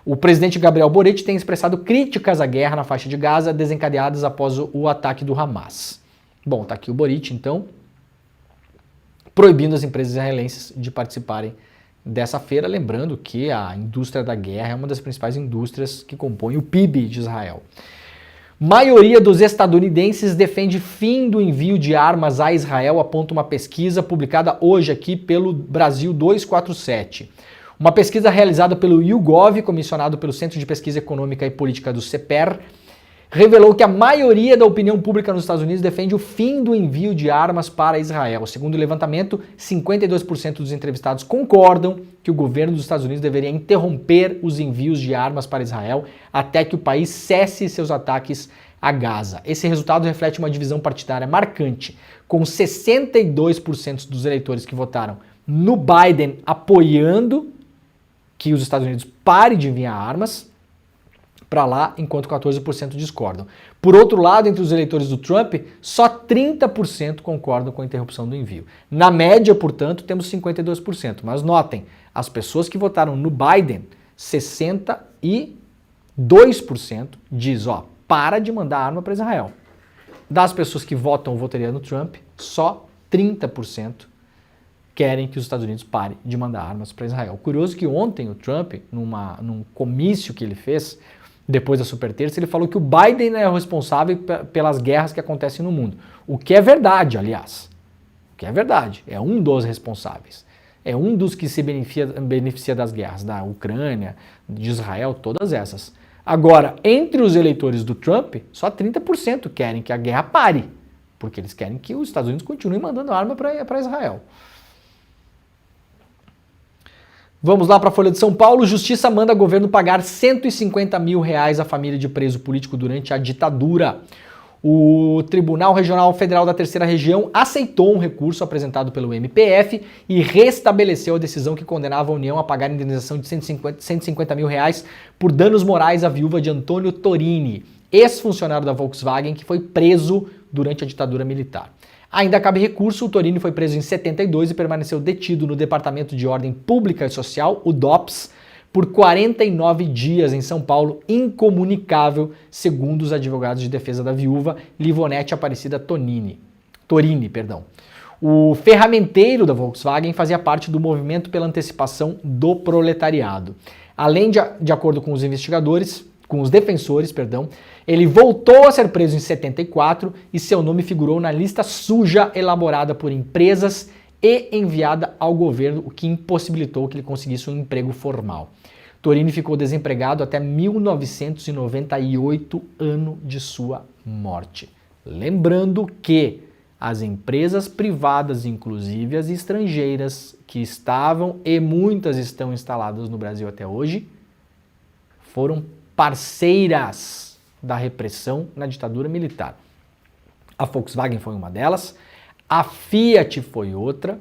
O presidente Gabriel Boric tem expressado críticas à guerra na faixa de Gaza, desencadeadas após o ataque do Hamas. Bom, tá aqui o Boric, então, proibindo as empresas israelenses de participarem dessa feira, lembrando que a indústria da guerra é uma das principais indústrias que compõem o PIB de Israel. Maioria dos estadunidenses defende fim do envio de armas a Israel, aponta uma pesquisa publicada hoje aqui pelo Brasil 247. Uma pesquisa realizada pelo YouGov, comissionado pelo Centro de Pesquisa Econômica e Política do CEPER, revelou que a maioria da opinião pública nos Estados Unidos defende o fim do envio de armas para Israel. Segundo o levantamento, 52% dos entrevistados concordam que o governo dos Estados Unidos deveria interromper os envios de armas para Israel até que o país cesse seus ataques a Gaza. Esse resultado reflete uma divisão partidária marcante, com 62% dos eleitores que votaram no Biden apoiando que os Estados Unidos parem de enviar armas para lá, enquanto 14% discordam. Por outro lado, entre os eleitores do Trump, só 30% concordam com a interrupção do envio. Na média, portanto, temos 52%. Mas notem, as pessoas que votaram no Biden, 62% diz, para de mandar arma para Israel. Das pessoas que votam ou votariam no Trump, só 30% querem que os Estados Unidos parem de mandar armas para Israel. Curioso que ontem o Trump, num comício que ele fez, depois da Super Terça, ele falou que o Biden é o responsável pelas guerras que acontecem no mundo. O que é verdade, aliás. O que é verdade. É um dos responsáveis. É um dos que se beneficia das guerras, da Ucrânia, de Israel, todas essas. Agora, entre os eleitores do Trump, só 30% querem que a guerra pare. Porque eles querem que os Estados Unidos continuem mandando arma para Israel. Vamos lá para a Folha de São Paulo. Justiça manda governo pagar R$150 mil à família de preso político durante a ditadura. O Tribunal Regional Federal da Terceira Região aceitou um recurso apresentado pelo MPF e restabeleceu a decisão que condenava a União a pagar indenização de R$150 mil por danos morais à viúva de Antônio Torini, ex-funcionário da Volkswagen, que foi preso durante a ditadura militar. Ainda cabe recurso, o Torini foi preso em 72 e permaneceu detido no Departamento de Ordem Pública e Social, o DOPS, por 49 dias em São Paulo, incomunicável, segundo os advogados de defesa da viúva, Livonete Aparecida Torini. O ferramenteiro da Volkswagen fazia parte do movimento pela antecipação do proletariado. Além de acordo com os investigadores, com os defensores, ele voltou a ser preso em 74 e seu nome figurou na lista suja elaborada por empresas e enviada ao governo, o que impossibilitou que ele conseguisse um emprego formal. Torini ficou desempregado até 1998, ano de sua morte. Lembrando que as empresas privadas, inclusive as estrangeiras, que estavam e muitas estão instaladas no Brasil até hoje, foram parceiras da repressão na ditadura militar. A Volkswagen foi uma delas, a Fiat foi outra.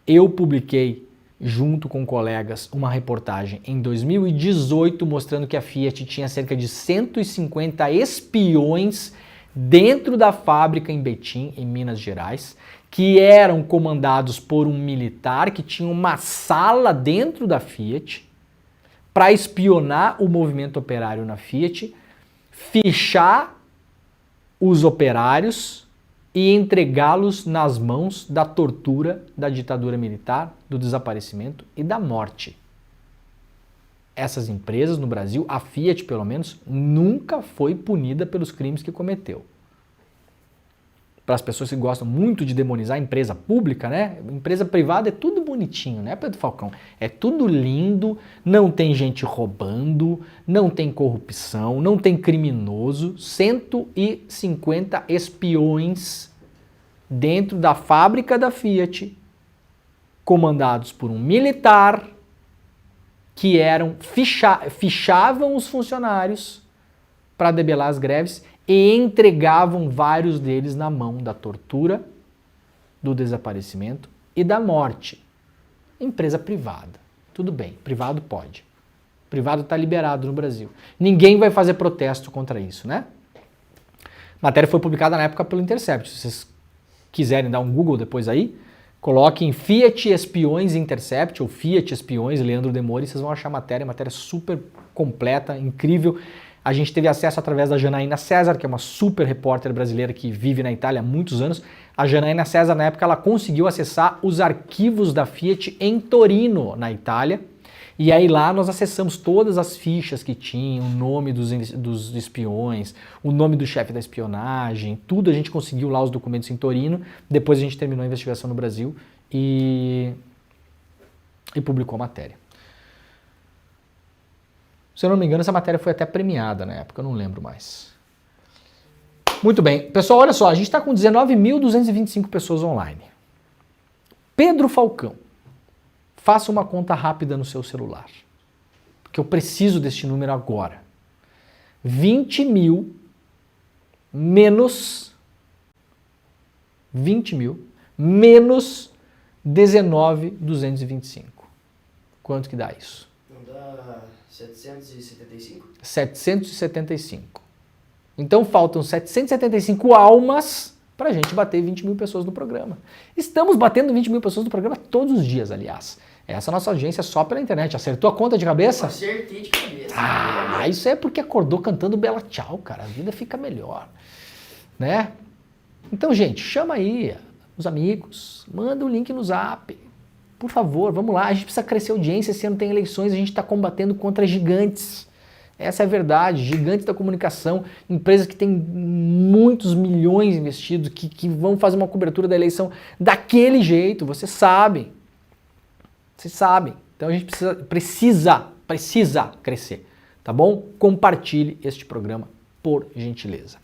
Eu publiquei, junto com colegas, uma reportagem em 2018 mostrando que a Fiat tinha cerca de 150 espiões dentro da fábrica em Betim, em Minas Gerais, que eram comandados por um militar que tinha uma sala dentro da Fiat para espionar o movimento operário na Fiat, fichar os operários e entregá-los nas mãos da tortura, da ditadura militar, do desaparecimento e da morte. Essas empresas no Brasil, a Fiat pelo menos, nunca foi punida pelos crimes que cometeu. Para as pessoas que gostam muito de demonizar a empresa pública, né? Empresa privada é tudo bonitinho, né, Pedro Falcão? É tudo lindo, não tem gente roubando, não tem corrupção, não tem criminoso. 150 espiões dentro da fábrica da Fiat, comandados por um militar, que fichavam os funcionários para debelar as greves e entregavam vários deles na mão da tortura, do desaparecimento e da morte. Empresa privada. Tudo bem, privado pode. Privado está liberado no Brasil. Ninguém vai fazer protesto contra isso, né? A matéria foi publicada na época pelo Intercept. Se vocês quiserem dar um Google depois aí, coloquem Fiat Espiões Intercept ou Fiat Espiões Leandro Demore, vocês vão achar a matéria super completa, incrível. A gente teve acesso através da Janaína César, que é uma super repórter brasileira que vive na Itália há muitos anos. A Janaína César, na época, ela conseguiu acessar os arquivos da Fiat em Torino, na Itália, E aí lá nós acessamos todas as fichas que tinham, o nome dos espiões, o nome do chefe da espionagem, tudo a gente conseguiu lá os documentos em Torino, depois a gente terminou a investigação no Brasil e publicou a matéria. Se eu não me engano, essa matéria foi até premiada na época, eu não lembro mais. Muito bem. Pessoal, olha só, a gente está com 19.225 pessoas online. Pedro Falcão, faça uma conta rápida no seu celular, porque eu preciso deste número agora. 20 mil menos 19.225. Quanto que dá isso? Não dá 775? 775. Então faltam 775 almas para a gente bater 20 mil pessoas no programa. Estamos batendo 20 mil pessoas no programa todos os dias, aliás. Essa é a nossa audiência só pela internet. Acertou a conta de cabeça? Acertei de cabeça. Ah, isso é porque acordou cantando Bela Tchau, cara. A vida fica melhor, né? Então, gente, chama aí os amigos, manda o link no Zap. Por favor, vamos lá. A gente precisa crescer a audiência. Esse ano tem eleições, a gente está combatendo contra gigantes. Essa é a verdade, gigantes da comunicação, empresas que têm muitos milhões investidos, que vão fazer uma cobertura da eleição daquele jeito, vocês sabem. Vocês sabem. Então a gente precisa crescer, tá bom? Compartilhe este programa, por gentileza.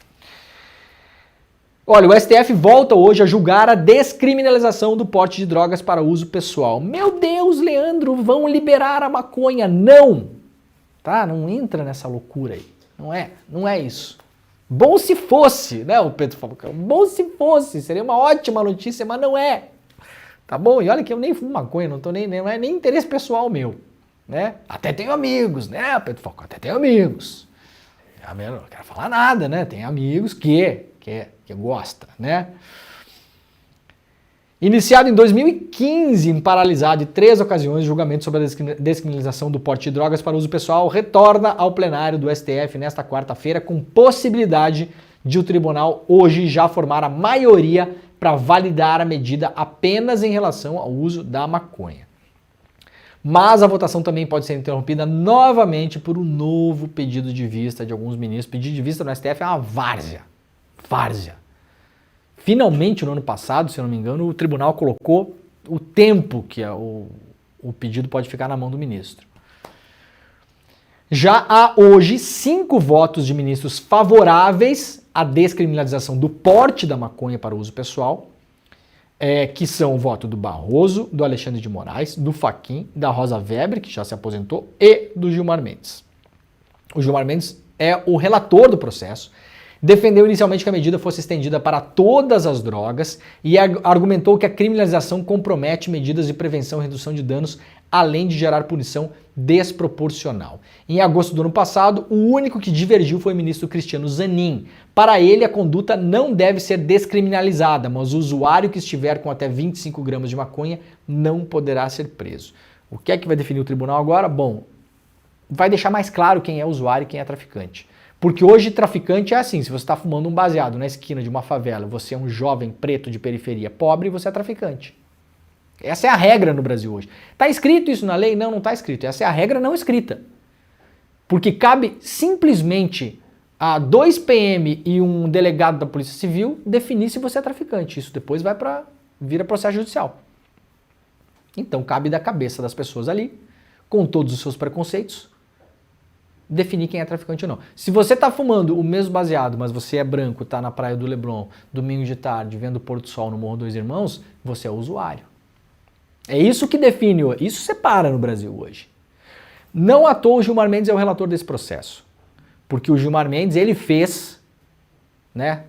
Olha, o STF volta hoje a julgar a descriminalização do porte de drogas para uso pessoal. Meu Deus, Leandro, vão liberar a maconha. Não! Tá? Não entra nessa loucura aí. Não é isso. Bom se fosse, né, o Pedro Falcão? Bom se fosse, seria uma ótima notícia, mas não é. Tá bom? E olha que eu nem fumo maconha, não é nem interesse pessoal meu, né? Até tenho amigos, né, Pedro Falcão? Até tenho amigos. Eu não quero falar nada, né? Tem amigos que gosta, né? Iniciado em 2015 em paralisado em 3 ocasiões, o julgamento sobre a descriminalização do porte de drogas para uso pessoal retorna ao plenário do STF nesta quarta-feira com possibilidade de o tribunal hoje já formar a maioria para validar a medida apenas em relação ao uso da maconha. Mas a votação também pode ser interrompida novamente por um novo pedido de vista de alguns ministros. Pedido de vista no STF é uma várzea. Finalmente, no ano passado, se eu não me engano, o tribunal colocou o tempo que o pedido pode ficar na mão do ministro. Já há hoje 5 votos de ministros favoráveis à descriminalização do porte da maconha para uso pessoal, que são o voto do Barroso, do Alexandre de Moraes, do Fachin, da Rosa Weber, que já se aposentou, e do Gilmar Mendes. O Gilmar Mendes é o relator do processo, defendeu inicialmente que a medida fosse estendida para todas as drogas e argumentou que a criminalização compromete medidas de prevenção e redução de danos, além de gerar punição desproporcional. Em agosto do ano passado, o único que divergiu foi o ministro Cristiano Zanin. Para ele, a conduta não deve ser descriminalizada, mas o usuário que estiver com até 25 gramas de maconha não poderá ser preso. O que é que vai definir o tribunal agora? Bom, vai deixar mais claro quem é usuário e quem é traficante. Porque hoje traficante é assim, se você está fumando um baseado na esquina de uma favela, você é um jovem preto de periferia pobre, você é traficante. Essa é a regra no Brasil hoje. Está escrito isso na lei? Não, não está escrito. Essa é a regra não escrita. Porque cabe simplesmente a 2 PM e um delegado da Polícia Civil definir se você é traficante. Isso depois vira processo judicial. Então cabe da cabeça das pessoas ali, com todos os seus preconceitos, definir quem é traficante ou não. Se você está fumando o mesmo baseado, mas você é branco, está na praia do Leblon, domingo de tarde, vendo o pôr do sol no Morro dos Irmãos, você é usuário. É isso que define, isso separa no Brasil hoje. Não à toa o Gilmar Mendes é o relator desse processo. Porque o Gilmar Mendes, ele fez, né,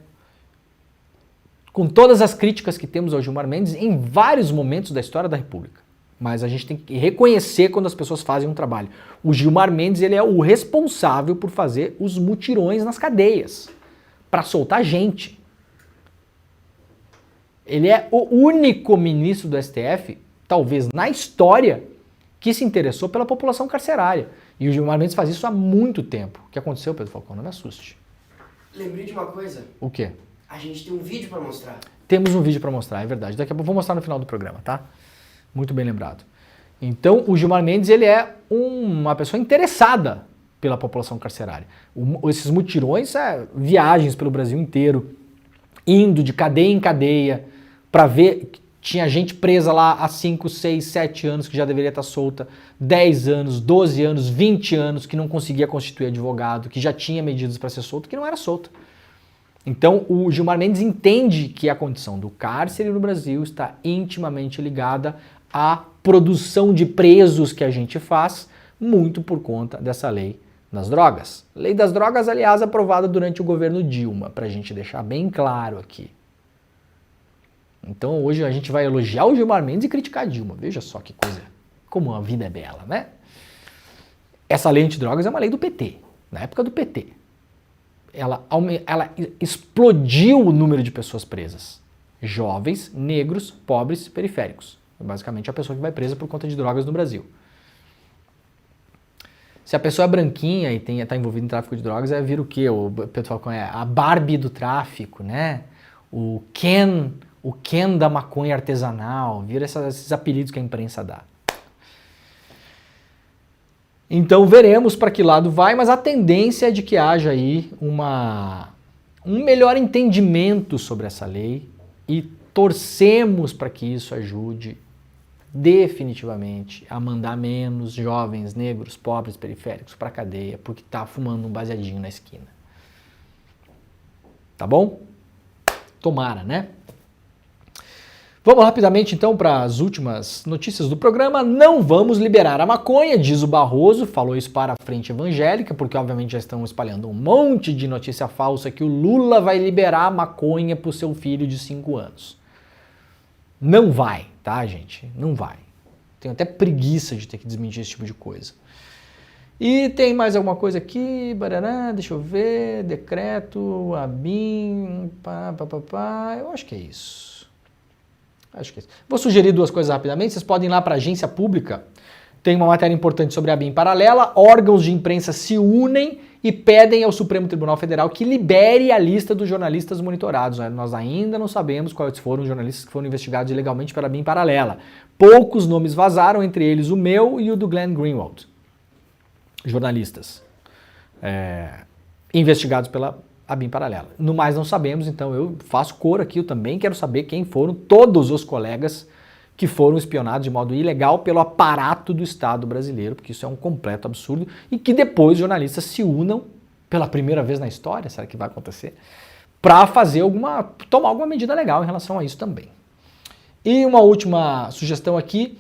com todas as críticas que temos ao Gilmar Mendes, em vários momentos da história da República. Mas a gente tem que reconhecer quando as pessoas fazem um trabalho. O Gilmar Mendes, ele é o responsável por fazer os mutirões nas cadeias, para soltar gente. Ele é o único ministro do STF, talvez na história, que se interessou pela população carcerária. E o Gilmar Mendes faz isso há muito tempo. O que aconteceu, Pedro Falcão? Não me assuste. Lembrei de uma coisa. O quê? A gente tem um vídeo para mostrar. Temos um vídeo para mostrar, é verdade. Daqui a pouco eu vou mostrar no final do programa, tá? Muito bem lembrado. Então, o Gilmar Mendes, ele é uma pessoa interessada pela população carcerária. Esses mutirões, viagens pelo Brasil inteiro, indo de cadeia em cadeia, para ver que tinha gente presa lá há 5, 6, 7 anos que já deveria estar solta, 10 anos, 12 anos, 20 anos, que não conseguia constituir advogado, que já tinha medidas para ser solto, que não era solta. Então, o Gilmar Mendes entende que a condição do cárcere no Brasil está intimamente ligada à produção de presos que a gente faz, muito por conta dessa lei das drogas. Lei das drogas, aliás, aprovada durante o governo Dilma, para a gente deixar bem claro aqui. Então, hoje a gente vai elogiar o Gilmar Mendes e criticar a Dilma. Veja só que coisa, como a vida é bela, né? Essa lei antidrogas é uma lei do PT, na época do PT. Ela explodiu o número de pessoas presas. Jovens, negros, pobres, periféricos. É basicamente a pessoa que vai presa por conta de drogas no Brasil. Se a pessoa é branquinha e está envolvida em tráfico de drogas, vira o quê? O pessoal conhece a Barbie do tráfico, né? O Ken da maconha artesanal, vira esses apelidos que a imprensa dá. Então veremos para que lado vai, mas a tendência é de que haja aí um melhor entendimento sobre essa lei e torcemos para que isso ajude definitivamente a mandar menos jovens, negros, pobres, periféricos para a cadeia porque tá fumando um baseadinho na esquina. Tá bom? Tomara, né? Vamos rapidamente então para as últimas notícias do programa. Não vamos liberar a maconha, diz o Barroso, falou isso para a Frente Evangélica, porque obviamente já estão espalhando um monte de notícia falsa que o Lula vai liberar a maconha para o seu filho de 5 anos. Não vai, tá, gente? Não vai. Tenho até preguiça de ter que desmentir esse tipo de coisa. E tem mais alguma coisa aqui, barará, deixa eu ver, decreto, ABIN, eu acho que é isso. Vou sugerir 2 coisas rapidamente, vocês podem ir lá para a agência pública, tem uma matéria importante sobre a ABIN paralela, órgãos de imprensa se unem e pedem ao Supremo Tribunal Federal que libere a lista dos jornalistas monitorados. Nós ainda não sabemos quais foram os jornalistas que foram investigados ilegalmente pela ABIN paralela. Poucos nomes vazaram, entre eles o meu e o do Glenn Greenwald. Jornalistas investigados pela ABIN paralela. No mais não sabemos, então eu faço coro aqui, eu também quero saber quem foram todos os colegas que foram espionados de modo ilegal pelo aparato do Estado brasileiro, porque isso é um completo absurdo, e que depois jornalistas se unam pela primeira vez na história, será que vai acontecer? Para tomar alguma medida legal em relação a isso também. E uma última sugestão aqui,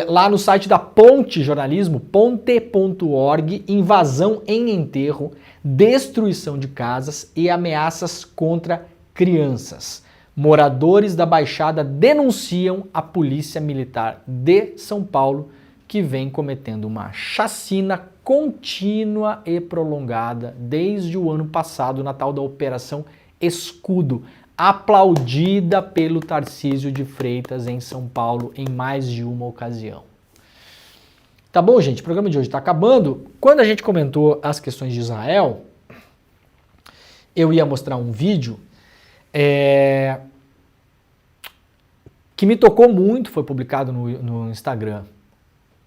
lá no site da Ponte Jornalismo, ponte.org, invasão em enterro, destruição de casas e ameaças contra crianças. Moradores da Baixada denunciam a Polícia Militar de São Paulo, que vem cometendo uma chacina contínua e prolongada desde o ano passado, na tal da Operação Escudo, aplaudida pelo Tarcísio de Freitas em São Paulo em mais de uma ocasião. Tá bom, gente? O programa de hoje está acabando. Quando a gente comentou as questões de Israel, eu ia mostrar um vídeo que me tocou muito, foi publicado no Instagram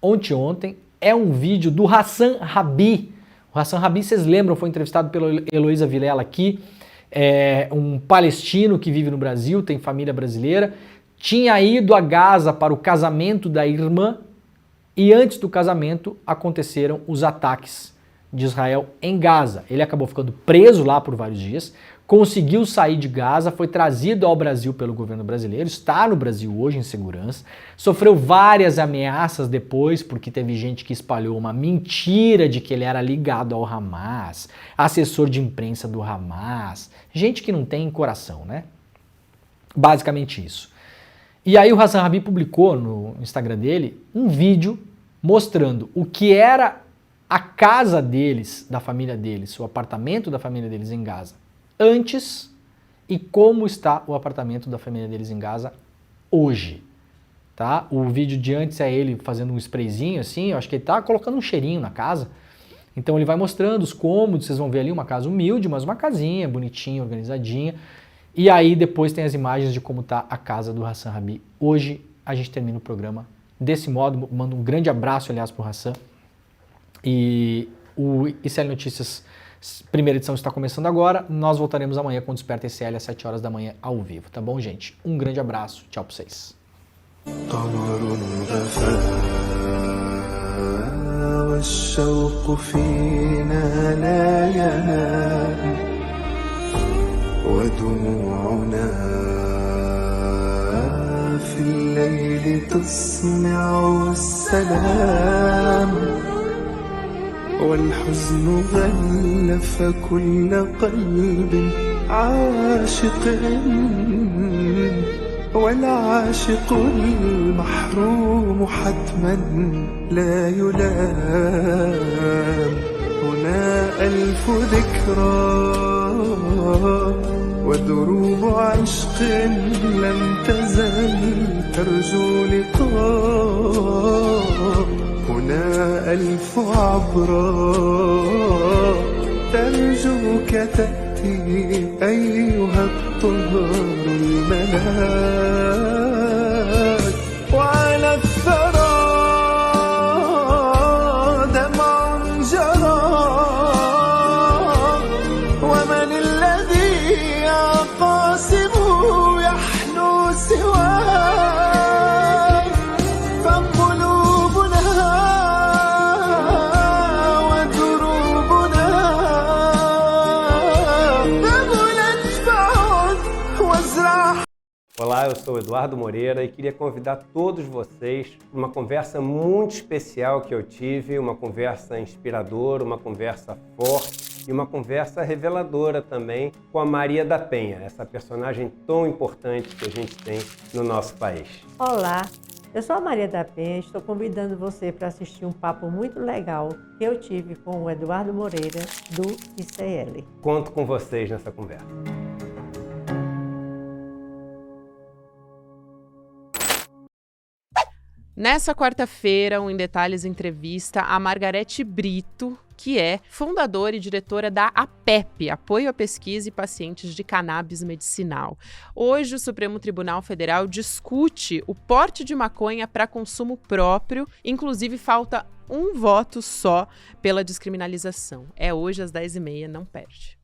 ontem. É um vídeo do Hassan Rabi. O Hassan Rabi, vocês lembram, foi entrevistado pela Heloísa Vilela aqui, um palestino que vive no Brasil, tem família brasileira, tinha ido a Gaza para o casamento da irmã e antes do casamento aconteceram os ataques de Israel em Gaza. Ele acabou ficando preso lá por vários dias, conseguiu sair de Gaza, foi trazido ao Brasil pelo governo brasileiro, está no Brasil hoje em segurança, sofreu várias ameaças depois, porque teve gente que espalhou uma mentira de que ele era ligado ao Hamas, assessor de imprensa do Hamas, gente que não tem coração, né? Basicamente isso. E aí o Hassan Rabi publicou no Instagram dele um vídeo mostrando o que era a casa deles, da família deles, o apartamento da família deles em Gaza antes e como está o apartamento da família deles em Gaza hoje, tá? O vídeo de antes é ele fazendo um sprayzinho assim, eu acho que ele tá colocando um cheirinho na casa, então ele vai mostrando os cômodos, vocês vão ver ali uma casa humilde, mas uma casinha bonitinha, organizadinha, e aí depois tem as imagens de como tá a casa do Hassan Rabi. Hoje a gente termina o programa desse modo. Mando um grande abraço, aliás, para o Hassan. E o ICL Notícias, primeira edição, está começando agora. Nós voltaremos amanhã com o Desperta ICL às 7 horas da manhã ao vivo, tá bom, gente? Um grande abraço, tchau para vocês. والشوق فينا لا ينام ودموعنا في الليل تصنع السلام والحزن غلف كل قلب عاشق والعاشق المحروم حتما لا يلام هنا ألف ذكرى ودروب عشق لم تزل ترجو لقاء هنا ألف عبرة ترجوك تأتي أيها الطهر الملاك وعلى الثرى دمع جرى ومن الذي قاسمه يحنو سواه فقلوبنا ودروبنا ذبلت فعد وازرع. Olá, eu sou Eduardo Moreira e queria convidar todos vocês para uma conversa muito especial que eu tive, uma conversa inspiradora, uma conversa forte e uma conversa reveladora também com a Maria da Penha, essa personagem tão importante que a gente tem no nosso país. Olá, eu sou a Maria da Penha e estou convidando você para assistir um papo muito legal que eu tive com o Eduardo Moreira, do ICL. Conto com vocês nessa conversa. Nessa quarta-feira, o Em Detalhes entrevista a Margarete Brito, que é fundadora e diretora da APEP, Apoio à Pesquisa e Pacientes de Cannabis Medicinal. Hoje, o Supremo Tribunal Federal discute o porte de maconha para consumo próprio, inclusive falta um voto só pela descriminalização. É hoje às 10h30, não perde.